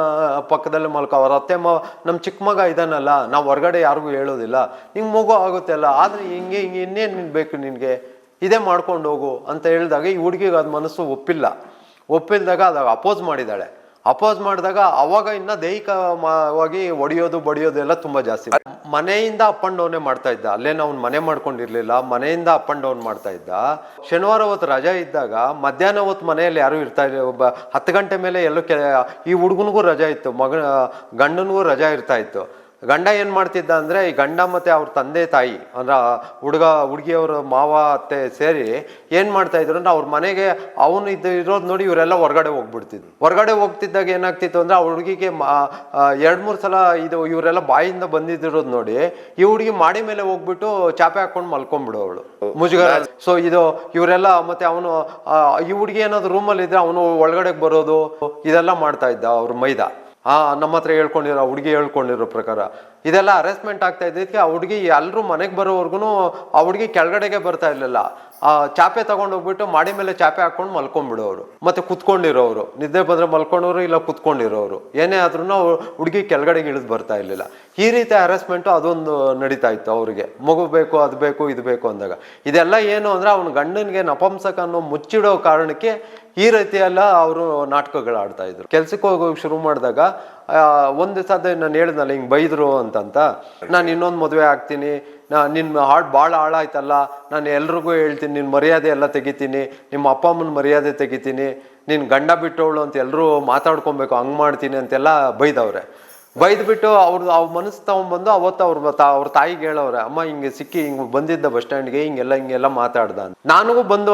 ಪಕ್ಕದಲ್ಲೇ ಮಲ್ಕೊ, ಅವ್ರ ಅತ್ತೆ ನಮ್ಮ ಚಿಕ್ಕ ಮಗ ಇದ್ದಾನಲ್ಲ, ನಾವು ಹೊರಗಡೆ ಯಾರಿಗೂ ಹೇಳೋದಿಲ್ಲ, ನಿಂಗೆ ಮಗು ಆಗುತ್ತೆ ಅಲ್ಲ, ಆದರೆ ಹಿಂಗೆ ಇನ್ನೇನು ಬೇಕು ನಿನಗೆ, ಇದೇ ಮಾಡ್ಕೊಂಡು ಹೋಗು ಅಂತ ಹೇಳಿದಾಗ ಈ ಹುಡುಗಿಗೆ ಅದು ಮನಸ್ಸು ಒಪ್ಪಿಲ್ದಾಗ ಅದು ಅಪೋಸ್ ಮಾಡಿದಾಗ ಅವಾಗ ಇನ್ನ ದೈಹಿಕವಾಗಿ ಹೊಡೆಯೋದು ಬಡಿಯೋದು ಎಲ್ಲ ತುಂಬಾ ಜಾಸ್ತಿ. ಮನೆಯಿಂದ ಅಪ್ ಅಂಡ್ ಡೌನೇ ಮಾಡ್ತಾ ಇದ್ದ, ಅಲ್ಲೇನು ಅವ್ನು ಮನೆ ಮಾಡ್ಕೊಂಡಿರ್ಲಿಲ್ಲ, ಮನೆಯಿಂದ ಅಪ್ ಅಂಡ್ ಡೌನ್ ಮಾಡ್ತಾ ಇದ್ದ. ಶನಿವಾರ ಹೊತ್ತು ರಜೆ ಇದ್ದಾಗ ಮಧ್ಯಾಹ್ನ ಹೊತ್ತು ಮನೆಯಲ್ಲಿ ಯಾರು ಇರ್ತಾ ಇಲ್ಲ, ಒಬ್ಬ 10 ಗಂಟೆ ಮೇಲೆ ಎಲ್ಲೋ ಈ ಹುಡುಗನಿಗೂ ರಜಾ ಇತ್ತು, ಗಂಡನಿಗೂ ರಜಾ ಇರ್ತಾ ಇತ್ತು. ಗಂಡ ಏನು ಮಾಡ್ತಿದ್ದ ಅಂದರೆ, ಈ ಗಂಡ ಮತ್ತು ಅವ್ರ ತಂದೆ ತಾಯಿ ಅಂದ್ರೆ ಹುಡುಗಿಯವ್ರ ಮಾವ ಅತ್ತೆ ಸೇರಿ ಏನು ಮಾಡ್ತಾ ಇದ್ರು ಅಂದ್ರೆ, ಅವ್ರ ಮನೆಗೆ ಅವನು ಇರೋದು ನೋಡಿ ಇವರೆಲ್ಲ ಹೊರಗಡೆ ಹೋಗ್ಬಿಡ್ತಿದ್ರು. ಹೊರಗಡೆ ಹೋಗ್ತಿದ್ದಾಗ ಏನಾಗ್ತಿತ್ತು ಅಂದರೆ, ಆ ಹುಡುಗಿಗೆ 2-3 ಸಲ ಇವರೆಲ್ಲ ಬಾಯಿಂದ ಬಂದಿದ್ದಿರೋದು ನೋಡಿ ಈ ಹುಡುಗಿ ಮಾಡಿ ಮೇಲೆ ಹೋಗ್ಬಿಟ್ಟು ಚಾಪೆ ಹಾಕೊಂಡು ಮಲ್ಕೊಂಡ್ಬಿಡೋವಳು ಮುಜುಗರ. ಸೊ ಇವರೆಲ್ಲ ಮತ್ತೆ ಅವನು ಈ ಹುಡುಗಿ ಏನಾದ್ರು ರೂಮಲ್ಲಿ ಇದ್ರೆ ಅವನು ಒಳಗಡೆ ಬರೋದು ಇದೆಲ್ಲ ಮಾಡ್ತಾ ಇದ್ದ ಅವ್ರ ಮೈದಾ. ನಮ್ಮ ಹತ್ರ ಹುಡುಗಿ ಹೇಳ್ಕೊಂಡಿರೋ ಪ್ರಕಾರ ಇದೆಲ್ಲ ಅರೆಸ್ಟ್ಮೆಂಟ್ ಆಗ್ತಾ ಇದ್ದಕ್ಕೆ ಆ ಹುಡುಗಿ ಎಲ್ಲರೂ ಮನೆಗೆ ಬರೋವರೆಗೂ ಆ ಹುಡುಗಿ ಕೆಳಗಡೆಗೆ ಬರ್ತಾ ಇರ್ಲಿಲ್ಲ. ಆ ಚಾಪೆ ತಗೊಂಡೋಗ್ಬಿಟ್ಟು ಮಾಡಿ ಮೇಲೆ ಚಾಪೆ ಹಾಕೊಂಡು ಮಲ್ಕೊಂಡ್ಬಿಡೋರು, ಮತ್ತೆ ಕುತ್ಕೊಂಡಿರೋರು, ನಿದ್ದೆ ಬಂದ್ರೆ ಮಲ್ಕೊಂಡವ್ರು, ಇಲ್ಲ ಕುತ್ಕೊಂಡಿರೋರು, ಏನೇ ಆದ್ರೂ ಹುಡುಗಿ ಕೆಳಗಡೆಗೆ ಇಳಿದು ಬರ್ತಾ ಇರ್ಲಿಲ್ಲ. ಈ ರೀತಿ ಹರಾಸ್ಮೆಂಟು ಅದೊಂದು ನಡೀತಾ ಇತ್ತು ಅವ್ರಿಗೆ. ಮಗು ಬೇಕು, ಅದು ಬೇಕು, ಇದು ಬೇಕು ಅಂದಾಗ ಇದೆಲ್ಲ ಏನು ಅಂದ್ರೆ, ಅವನ ಗಂಡನಿಗೆ ನಪಂಸಕ ಅನ್ನೋ ಮುಚ್ಚಿಡೋ ಕಾರಣಕ್ಕೆ ಈ ರೀತಿ ಎಲ್ಲ ಅವರು ನಾಟಕಗಳು ಆಡ್ತಾ ಇದ್ರು. ಕೆಲ್ಸಕ್ಕೆ ಹೋಗೋಕೆ ಶುರು ಮಾಡಿದಾಗ ಒಂದು ದಿವಸ ನಾನು ಹೇಳಿದ್ನಲ್ಲ ಹಿಂಗೆ ಬೈದ್ರು ಅಂತಂತ, ನಾನು ಇನ್ನೊಂದು ಮದುವೆ ಆಗ್ತೀನಿ, ನಿನ್ನ ಹಾರ್ಟ್ ಭಾಳ ಹಾಳಾಯ್ತಲ್ಲ, ನಾನು ಎಲ್ರಿಗೂ ಹೇಳ್ತೀನಿ, ನಿನ್ನ ಮರ್ಯಾದೆ ಎಲ್ಲ ತೆಗಿತೀನಿ, ನಿಮ್ಮ ಅಪ್ಪ ಅಮ್ಮನ ಮರ್ಯಾದೆ ತೆಗಿತೀನಿ, ನಿನ್ನ ಗಂಡ ಬಿಟ್ಟವಳು ಅಂತ ಎಲ್ಲರೂ ಮಾತಾಡ್ಕೊಬೇಕು, ಹಂಗೆ ಮಾಡ್ತೀನಿ ಅಂತೆಲ್ಲ ಬೈದ್ಬಿಟ್ಟು ಅವ್ರ ಮನಸ್ಸು ತಗೊಂಡ್ಬಂದು ಅವತ್ತು ಅವ್ರ ತಾಯಿಗೆ ಹೇಳವ್ರೆ, ಅಮ್ಮ ಹಿಂಗೆ ಹಿಂಗೆ ಬಂದಿದ್ದ ಬಸ್ ಸ್ಟ್ಯಾಂಡ್ಗೆ, ಹಿಂಗೆಲ್ಲ ಮಾತಾಡ್ದ ಅಂತ. ನನಗೂ ಬಂದು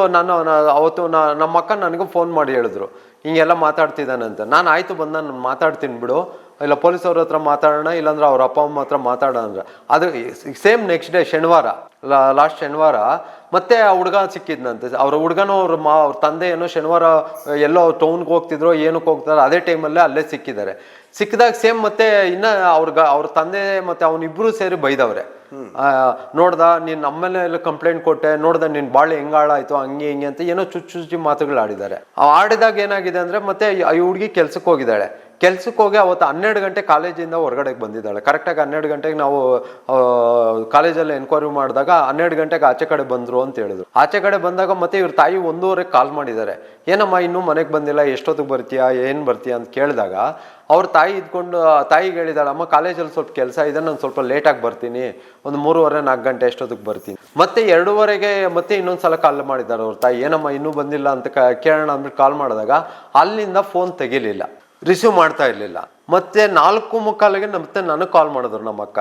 ಅವತ್ತು ನಮ್ಮ ಅಕ್ಕ ನನಗೂ ಫೋನ್ ಮಾಡಿ ಹೇಳಿದ್ರು ಹಿಂಗೆಲ್ಲ ಮಾತಾಡ್ತಿದ್ದಾನಂತ. ನಾನು ಆಯ್ತು ಬಂದ, ನಾನು ಮಾತಾಡ್ತೀನಿ ಬಿಡು, ಇಲ್ಲ ಪೊಲೀಸವ್ರ ಹತ್ರ ಮಾತಾಡೋಣ, ಇಲ್ಲಾಂದ್ರೆ ಅವ್ರ ಅಪ್ಪ ಅಮ್ಮ ಹತ್ರ ಮಾತಾಡೋಣ ಅಂದ್ರೆ. ಅದು ಸೇಮ್ ನೆಕ್ಸ್ಟ್ ಡೇ ಶನಿವಾರ, ಲಾಸ್ಟ್ ಶನಿವಾರ ಮತ್ತೆ ಆ ಹುಡುಗ ಸಿಕ್ಕಿದ್ನಂತೆ. ಅವ್ರ ಹುಡುಗನೂ ಅವ್ರ ತಂದೆ ಏನೋ ಶನಿವಾರ ಎಲ್ಲೋ ಟೌನ್ಗೆ ಹೋಗ್ತಿದ್ರು, ಏನಕ್ಕೆ ಹೋಗ್ತಾರೋ ಅದೇ ಟೈಮಲ್ಲೇ ಅಲ್ಲೇ ಸಿಕ್ಕಿದಾಗ ಸೇಮ್ ಮತ್ತೆ ಇನ್ನ ಅವ್ರ ತಂದೆ ಮತ್ತೆ ಅವನಿಬ್ರು ಸೇರಿ ಬೈದವ್ರೆ. ನೋಡ್ದ ನೀನ್ ನಮ್ಮೇಲೆ ಎಲ್ಲ ಕಂಪ್ಲೇಂಟ್ ಕೊಟ್ಟೆ, ನೋಡ್ದ ನಿನ್ ಬಾಳೆ ಹೆಂಗಾಳಾಯ್ತು, ಹಂಗೆ ಹಿಂಗೆ ಅಂತ ಏನೋ ಚುಚ್ಚಿ ಮಾತುಗಳು ಆಡಿದ್ದಾರೆ. ಆಡಿದಾಗ ಏನಾಗಿದೆ ಅಂದ್ರೆ, ಮತ್ತೆ ಈ ಹುಡುಗಿ ಕೆಲ್ಸಕ್ಕೆ ಹೋಗಿದ್ದಾಳೆ. ಕೆಲ್ಸಕ್ಕೆ ಹೋಗಿ ಅವತ್ತು 12 ಗಂಟೆ ಕಾಲೇಜಿಂದ ಹೊರಗಡೆಗೆ ಬಂದಿದ್ದಾಳೆ. ಕರೆಕ್ಟಾಗಿ 12 ಗಂಟೆಗೆ ನಾವು ಕಾಲೇಜಲ್ಲಿ ಎನ್ಕ್ವೈರಿ ಮಾಡಿದಾಗ 12 ಗಂಟೆಗೆ ಆಚೆ ಕಡೆ ಬಂದರು ಅಂತ ಹೇಳಿದ್ರು. ಆಚೆ ಕಡೆ ಬಂದಾಗ ಮತ್ತೆ ಇವ್ರ ತಾಯಿ 1:30 ಕಾಲ್ ಮಾಡಿದ್ದಾರೆ. ಏನಮ್ಮ ಇನ್ನೂ ಮನೆಗೆ ಬಂದಿಲ್ಲ, ಎಷ್ಟೊತ್ತಿಗೆ ಬರ್ತೀಯಾ, ಏನು ಬರ್ತೀಯಾ ಅಂತ ಕೇಳಿದಾಗ ಅವ್ರ ತಾಯಿ ಇದ್ಕೊಂಡು ತಾಯಿಗೆ ಹೇಳಿದಾಳೆ, ಅಮ್ಮ ಕಾಲೇಜಲ್ಲಿ ಸ್ವಲ್ಪ ಕೆಲಸ ಇದೆ, ನಾನು ಸ್ವಲ್ಪ ಲೇಟಾಗಿ ಬರ್ತೀನಿ, ಒಂದು 3:30-4 ಗಂಟೆ ಎಷ್ಟೊತ್ತಿಗೆ ಬರ್ತೀನಿ. ಮತ್ತೆ 2:30ಗೆ ಮತ್ತೆ ಇನ್ನೊಂದ್ಸಲ ಕಾಲ್ ಮಾಡಿದ್ದಾರೆ ಅವ್ರ ತಾಯಿ, ಏನಮ್ಮ ಇನ್ನೂ ಬಂದಿಲ್ಲ ಅಂತ ಕೇಳೋಣ ಅಂದ್ಬಿಟ್ಟು ಕಾಲ್ ಮಾಡಿದಾಗ ಅಲ್ಲಿಂದ ಫೋನ್ ತೆಗಿಲಿಲ್ಲ, ರಿಸೀವ್ ಮಾಡ್ತಾ ಇರಲಿಲ್ಲ. ಮತ್ತೆ 4:45ಗೆ ಮತ್ತೆ ನನಗೆ ಕಾಲ್ ಮಾಡಿದ್ರು ನಮ್ಮ ಅಕ್ಕ.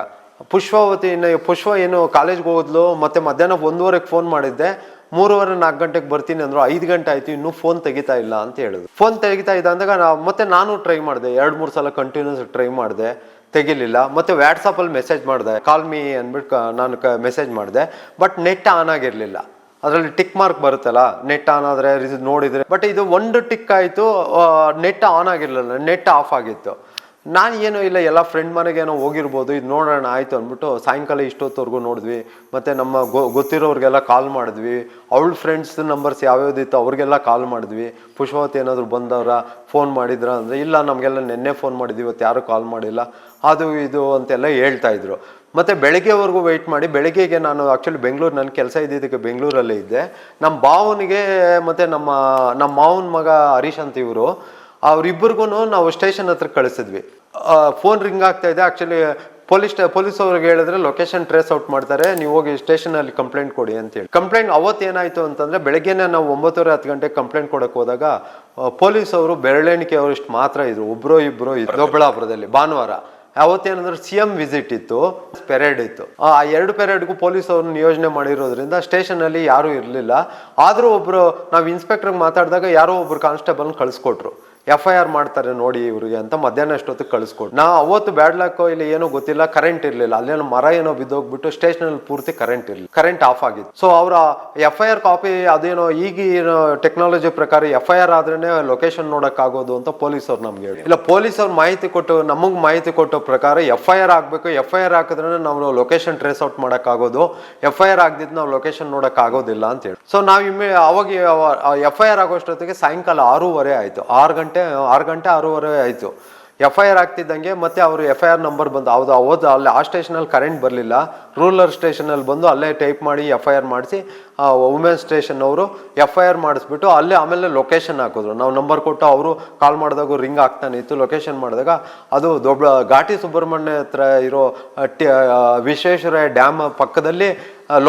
ಪುಷ್ಪ ಏನು ಕಾಲೇಜ್ಗೆ ಹೋದ್ಲು, ಮತ್ತೆ ಮಧ್ಯಾಹ್ನ 1:30ಗೆ ಫೋನ್ ಮಾಡಿದ್ದೆ, 3:30-4 ಗಂಟೆಗೆ ಬರ್ತೀನಿ ಅಂದ್ರು, 5 ಗಂಟೆ ಆಯ್ತು ಇನ್ನೂ ಫೋನ್ ತೆಗಿತಾ ಇಲ್ಲ ಅಂತ ಹೇಳಿದ್ರು. ಫೋನ್ ತೆಗಿತಾ ಇದ್ದ ಅಂದಾಗ ಮತ್ತೆ ನಾನು ಟ್ರೈ ಮಾಡಿದೆ, 2-3 ಸಲ ಕಂಟಿನ್ಯೂಸ್ ಟ್ರೈ ಮಾಡಿದೆ, ತೆಗಿಲಿಲ್ಲ. ಮತ್ತೆ ವಾಟ್ಸಪ್ಪಲ್ಲಿ ಮೆಸೇಜ್ ಮಾಡಿದೆ, ಕಾಲ್ ಮೀ ಅಂದ್ಬಿಟ್ಟು ನಾನು ಮೆಸೇಜ್ ಮಾಡಿದೆ. ಬಟ್ ನೆಟ್ ಆನ್ ಆಗಿರಲಿಲ್ಲ, ಅದರಲ್ಲಿ ಟಿಕ್ ಮಾರ್ಕ್ ಬರುತ್ತಲ್ಲ, ನೆಟ್ ಆನ್ ಆದರೆ ನೋಡಿದ್ರೆ. ಬಟ್ ಇದು ಒಂದು ಟಿಕ್ ಆಯಿತು, ನೆಟ್ ಆನ್ ಆಗಿರಲಿಲ್ಲ, ನೆಟ್ ಆಫ್ ಆಗಿತ್ತು. ನಾನು ಏನೂ ಇಲ್ಲ, ಎಲ್ಲ ಫ್ರೆಂಡ್ ಮನೆಗೆ ಏನೋ ಹೋಗಿರ್ಬೋದು, ಇದು ನೋಡೋಣ ಆಯಿತು ಅಂದ್ಬಿಟ್ಟು ಸಾಯಂಕಾಲ ಇಷ್ಟೊತ್ತವರೆಗೂ ನೋಡಿದ್ವಿ. ಮತ್ತು ನಮ್ಮ ಗೊತ್ತಿರೋರಿಗೆಲ್ಲ ಕಾಲ್ ಮಾಡಿದ್ವಿ, ಅವಳ ಫ್ರೆಂಡ್ಸ್ ನಂಬರ್ಸ್ ಯಾವ್ಯಾವ್ದಿತ್ತು ಅವ್ರಿಗೆಲ್ಲ ಕಾಲ್ ಮಾಡಿದ್ವಿ. ಪುಷ್ಪಾವತಿ ಏನಾದರೂ ಬಂದವರ, ಫೋನ್ ಮಾಡಿದ್ರ ಅಂದರೆ ಇಲ್ಲ ನಮಗೆಲ್ಲ ನಿನ್ನೆ ಫೋನ್ ಮಾಡಿದ್ವಿ, ಇವತ್ತು ಯಾರೂ ಕಾಲ್ ಮಾಡಿಲ್ಲ, ಅದು ಇದು ಅಂತೆಲ್ಲ ಹೇಳ್ತಾಯಿದ್ರು. ಮತ್ತು ಬೆಳಗ್ಗೆವರೆಗೂ ವೆಯ್ಟ್ ಮಾಡಿ, ಬೆಳಗ್ಗೆಗೆ ನಾನು ಆ್ಯಕ್ಚುಲಿ ಬೆಂಗಳೂರು, ನನ್ನ ಕೆಲಸ ಇದ್ದಿದ್ದಕ್ಕೆ ಬೆಂಗಳೂರಲ್ಲೇ ಇದ್ದೆ. ನಮ್ಮ ಭಾವನಿಗೆ ಮತ್ತು ನಮ್ಮ ಮಾವನ ಮಗ ಹರೀಶ್ ಅಂತ ಇವರು, ಅವ್ರಿಬ್ಬರಿಗೂ ನಾವು ಸ್ಟೇಷನ್ ಹತ್ರ ಕಳಿಸಿದ್ವಿ. ಫೋನ್ ರಿಂಗ್ ಆಗ್ತಾ ಇದೆ. ಆ್ಯಕ್ಚುಲಿ ಪೊಲೀಸ್ ಅವ್ರಿಗೆ ಹೇಳಿದ್ರೆ ಲೊಕೇಶನ್ ಟ್ರೇಸ್ ಔಟ್ ಮಾಡ್ತಾರೆ, ನೀವು ಹೋಗಿ ಸ್ಟೇಷನಲ್ಲಿ ಕಂಪ್ಲೇಂಟ್ ಕೊಡಿ ಅಂತೇಳಿ. ಕಂಪ್ಲೇಂಟ್ ಅವತ್ತು ಏನಾಯಿತು ಅಂತಂದರೆ, ಬೆಳಗ್ಗೆನೇ ನಾವು 9:30-10 ಗಂಟೆಗೆ ಕಂಪ್ಲೇಂಟ್ ಕೊಡೋಕೆ ಹೋದಾಗ ಪೊಲೀಸ್ ಅವರು ಬೆರಳೆಣಿಕೆ ಅವರು ಇಷ್ಟು ಮಾತ್ರ ಇದ್ರು, ಒಬ್ಬರು ಇಬ್ಬರು ದೊಡ್ಡಬಳ್ಳಾಪುರದಲ್ಲಿ ಭಾನುವಾರ. ಅವತ್ತೇನಂದ್ರೆ CM ವಿಸಿಟ್ ಇತ್ತು, ಪೆರೇಡ್ ಇತ್ತು. ಆ 2 ಪೆರೇಡ್ಗೂ ಪೊಲೀಸ್ ಅವ್ರನ್ನ ನಿಯೋಜನೆ ಮಾಡಿರೋದ್ರಿಂದ ಸ್ಟೇಷನಲ್ಲಿ ಯಾರೂ ಇರಲಿಲ್ಲ. ಆದರೂ ಒಬ್ಬರು, ನಾವು ಇನ್ಸ್ಪೆಕ್ಟ್ರಿಗೆ ಮಾತಾಡಿದಾಗ ಯಾರೋ ಒಬ್ರು ಕಾನ್ಸ್ಟೇಬಲ್ನ ಕಳಿಸ್ಕೊಟ್ರು, FIR ಮಾಡ್ತಾರೆ ನೋಡಿ ಇವ್ರಿಗೆ ಅಂತ. ಮಧ್ಯಾಹ್ನ ಅಷ್ಟೊತ್ತಿಗೆ ಕಳಿಸ್ಕೊಟ್ಟು, ನಾ ಅವತ್ತು ಬ್ಯಾಡ್ ಲಕ್ಕೋ ಇಲ್ಲಿ ಏನೋ ಗೊತ್ತಿಲ್ಲ, ಕರೆಂಟ್ ಇರಲಿಲ್ಲ, ಅಲ್ಲೇನೋ ಮರ ಏನೋ ಬಿದ್ದೋಗ್ಬಿಟ್ಟು ಸ್ಟೇಷನಲ್ಲಿ ಪೂರ್ತಿ ಕರೆಂಟ್ ಇರಲಿಲ್ಲ, ಕರೆಂಟ್ ಆಫ್ ಆಗಿತ್ತು. ಸೊ ಅವರ FIR ಕಾಪಿ ಅದೇನೋ ಈಗಿನ ಟೆಕ್ನಾಲಜಿ ಪ್ರಕಾರ FIR ಆದ್ರೇನೆ ಲೊಕೇಶನ್ ನೋಡೋಕ್ಕಾಗೋದು ಅಂತ ಪೊಲೀಸ್ ಅವ್ರು ನಮ್ಗೆ ಹೇಳಿ. ಇಲ್ಲ, ಪೊಲೀಸ್ ಅವ್ರು ಮಾಹಿತಿ ಕೊಟ್ಟು, ನಮಗೆ ಮಾಹಿತಿ ಕೊಟ್ಟೋ ಪ್ರಕಾರ FIR ಆಗಬೇಕು, FIR ಹಾಕಿದ್ರೆ ನಾವು ಲೊಕೇಶನ್ ಟ್ರೇಸ್ ಔಟ್ ಮಾಡೋಕ್ಕಾಗೋದು, FIR ಆಗದಿದ್ದು ನಾವು ಲೊಕೇಶನ್ ನೋಡೋಕ್ಕಾಗೋದಿಲ್ಲ ಅಂತ ಹೇಳಿ. ಸೊ ನಾವು ಅವಾಗ FIR ಆಗೋಷ್ಟೊತ್ತಿಗೆ ಸಾಯಂಕಾಲ 6:30 ಆಯಿತು, 6 ಗಂಟೆ 6:30 ಆಯಿತು. FIR ಆಗ್ತಿದ್ದಂಗೆ ಮತ್ತೆ ಅವರು FIR ನಂಬರ್ ಬಂದು, ಹೌದು ಅಲ್ಲಿ ಆ ಸ್ಟೇಷನಲ್ಲಿ ಕರೆಂಟ್ ಬರಲಿಲ್ಲ, ರೂರಲ್ ಸ್ಟೇಷನಲ್ಲಿ ಬಂದು ಅಲ್ಲೇ ಟೈಪ್ ಮಾಡಿ FIR ಮಾಡಿಸಿ, ವುಮೆನ್ ಸ್ಟೇಷನ್ ಅವರು FIR ಮಾಡಿಸ್ಬಿಟ್ಟು ಅಲ್ಲೇ ಆಮೇಲೆ ಲೊಕೇಶನ್ ಹಾಕಿದ್ರು. ನಾವು ನಂಬರ್ ಕೊಟ್ಟು ಅವರು ಕಾಲ್ ಮಾಡಿದಾಗ ರಿಂಗ್ ಆಗ್ತಾನೆ ಇತ್ತು. ಲೊಕೇಶನ್ ಮಾಡಿದಾಗ ಅದು ಘಾಟಿ ಸುಬ್ರಹ್ಮಣ್ಯ ಹತ್ರ ಇರೋ ವಿಶ್ವೇಶ್ವರಯ್ಯ ಡ್ಯಾಮ್ ಪಕ್ಕದಲ್ಲಿ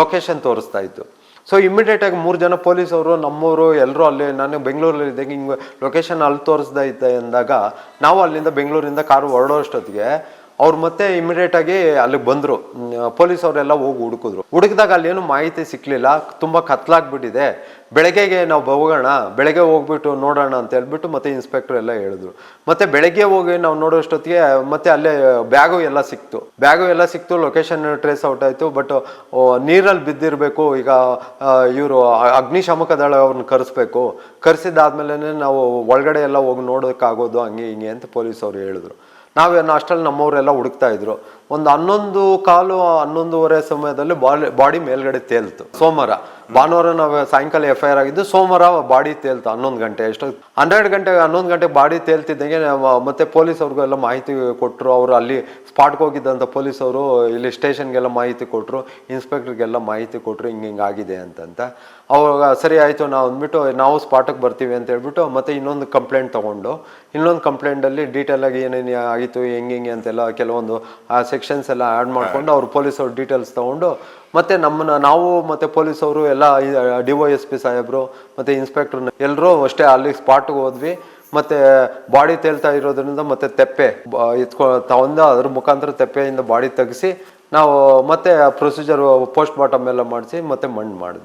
ಲೊಕೇಶನ್ ತೋರಿಸ್ತಾ ಇತ್ತು. ಸೊ ಇಮಿಡಿಯೇಟಾಗಿ 3 ಜನ ಪೊಲೀಸವರು, ನಮ್ಮವರು ಎಲ್ಲರೂ ಅಲ್ಲಿ, ನಾನು ಬೆಂಗಳೂರಲ್ಲಿ ಇದ್ದಾಗ ಹಿಂಗೆ ಲೊಕೇಶನ್ ಅಲ್ಲಿ ತೋರಿಸ್ದೈತೆ ಅಂದಾಗ ನಾವು ಅಲ್ಲಿಂದ ಬೆಂಗಳೂರಿಂದ ಕಾರು ಹೊರಡೋಷ್ಟೊತ್ತಿಗೆ ಅವ್ರು ಮತ್ತೆ ಇಮಿಡಿಯೇಟಾಗಿ ಅಲ್ಲಿಗೆ ಬಂದರು. ಪೊಲೀಸವರೆಲ್ಲ ಹೋಗಿ ಹುಡುಕಿದಾಗ ಅಲ್ಲೇನು ಮಾಹಿತಿ ಸಿಕ್ಕಲಿಲ್ಲ, ತುಂಬ ಕತ್ಲಾಗ್ಬಿಟ್ಟಿದೆ, ಬೆಳಗ್ಗೆಗೆ ನಾವು ಹೋಗೋಣ, ಬೆಳಗ್ಗೆ ಹೋಗ್ಬಿಟ್ಟು ನೋಡೋಣ ಅಂತ ಹೇಳ್ಬಿಟ್ಟು ಮತ್ತೆ ಇನ್ಸ್ಪೆಕ್ಟರ್ ಎಲ್ಲ ಹೇಳಿದ್ರು. ಮತ್ತೆ ಬೆಳಗ್ಗೆ ಹೋಗಿ ನಾವು ನೋಡೋಷ್ಟೊತ್ತಿಗೆ ಮತ್ತೆ ಅಲ್ಲೇ ಬ್ಯಾಗು ಎಲ್ಲ ಸಿಕ್ತು, ಲೊಕೇಶನ್ ಟ್ರೇಸ್ ಔಟ್ ಆಯಿತು. ಬಟ್ ನೀರಲ್ಲಿ ಬಿದ್ದಿರಬೇಕು. ಈಗ ಇವರು ಅಗ್ನಿಶಾಮಕ ದಳ ಅವ್ರನ್ನ ಕರೆಸಿದ್ದಾದ್ಮೇಲೆ ನಾವು ಒಳಗಡೆ ಎಲ್ಲ ಹೋಗಿ ನೋಡೋಕ್ಕಾಗೋದು, ಹಂಗೆ ಹಿಂಗೆ ಅಂತ ಪೊಲೀಸ್ ಅವರು ಹೇಳಿದ್ರು. ಅಷ್ಟರಲ್ಲಿ ನಮ್ಮವರೆಲ್ಲ ಹುಡುಕ್ತಾ ಇದ್ರು. ಒಂದು 11:15-11:30 ಸಮಯದಲ್ಲಿ ಬಾಡಿ ಮೇಲ್ಗಡೆ ತೇಲ್ತು. ಸೋಮವಾರ, ಭಾನುವಾರ ನಾವು ಸಾಯಂಕಾಲ FIR ಆಗಿದ್ದು, ಸೋಮವಾರ ಬಾಡಿ ತೇಲ್ತು 11 ಗಂಟೆ. 11 ಗಂಟೆಗೆ ಬಾಡಿ ತೇಲ್ತಿದ್ದಂಗೆ ಮತ್ತೆ ಪೊಲೀಸ್ ಅವ್ರಿಗೆಲ್ಲ ಮಾಹಿತಿ ಕೊಟ್ಟರು. ಅವರು ಅಲ್ಲಿ ಸ್ಪಾಟ್ಗೆ ಹೋಗಿದ್ದಂಥ ಪೊಲೀಸ್ ಅವರು ಇಲ್ಲಿ ಸ್ಟೇಷನ್ಗೆಲ್ಲ ಮಾಹಿತಿ ಕೊಟ್ಟರು, ಇನ್ಸ್ಪೆಕ್ಟ್ರಿಗೆಲ್ಲ ಮಾಹಿತಿ ಕೊಟ್ಟರು, ಹಿಂಗೆ ಆಗಿದೆ ಅಂತ. ಅವಾಗ ಸರಿ ಆಯಿತು ನಾವು ಅಂದ್ಬಿಟ್ಟು ನಾವು ಸ್ಪಾಟಿಗೆ ಬರ್ತೀವಿ ಅಂತ ಹೇಳ್ಬಿಟ್ಟು ಮತ್ತೆ ಇನ್ನೊಂದು ಕಂಪ್ಲೇಂಟ್ ತೊಗೊಂಡು, ಇನ್ನೊಂದು ಕಂಪ್ಲೇಂಟಲ್ಲಿ ಡೀಟೇಲಾಗಿ ಏನೇನು ಆಗಿತ್ತು, ಹೆಂಗೆ ಅಂತೆಲ್ಲ ಕೆಲವೊಂದು ಸೆಕ್ಷನ್ಸ್ ಎಲ್ಲ ಆ್ಯಡ್ ಮಾಡಿಕೊಂಡು ಅವ್ರು ಪೊಲೀಸವ್ರು ಡೀಟೇಲ್ಸ್ ತೊಗೊಂಡು ಮತ್ತೆ ನಾವು ಮತ್ತು ಪೊಲೀಸವರು ಎಲ್ಲ DYSP ಸಾಹೇಬರು ಮತ್ತು ಇನ್ಸ್ಪೆಕ್ಟ್ರನ್ನ ಎಲ್ಲರೂ ಅಷ್ಟೇ ಅಲ್ಲಿ ಸ್ಪಾಟ್ಗೆ ಹೋದ್ವಿ. ಮತ್ತು ಬಾಡಿ ತೇಲ್ತಾ ಇರೋದ್ರಿಂದ ಮತ್ತೆ ತೆಪ್ಪೆ ತಗೊಂಡು ಅದ್ರ ಮುಖಾಂತರ ತೆಪ್ಪೆಯಿಂದ ಬಾಡಿ ತೆಗೆಸಿ ನಾವು ಮತ್ತೆ ಪ್ರೊಸೀಜರ್ ಪೋಸ್ಟ್ ಮಾರ್ಟಮ್ ಎಲ್ಲ ಮಾಡಿಸಿ ಮತ್ತೆ ಮಣ್ಣು ಮಾಡಿದ್ವಿ.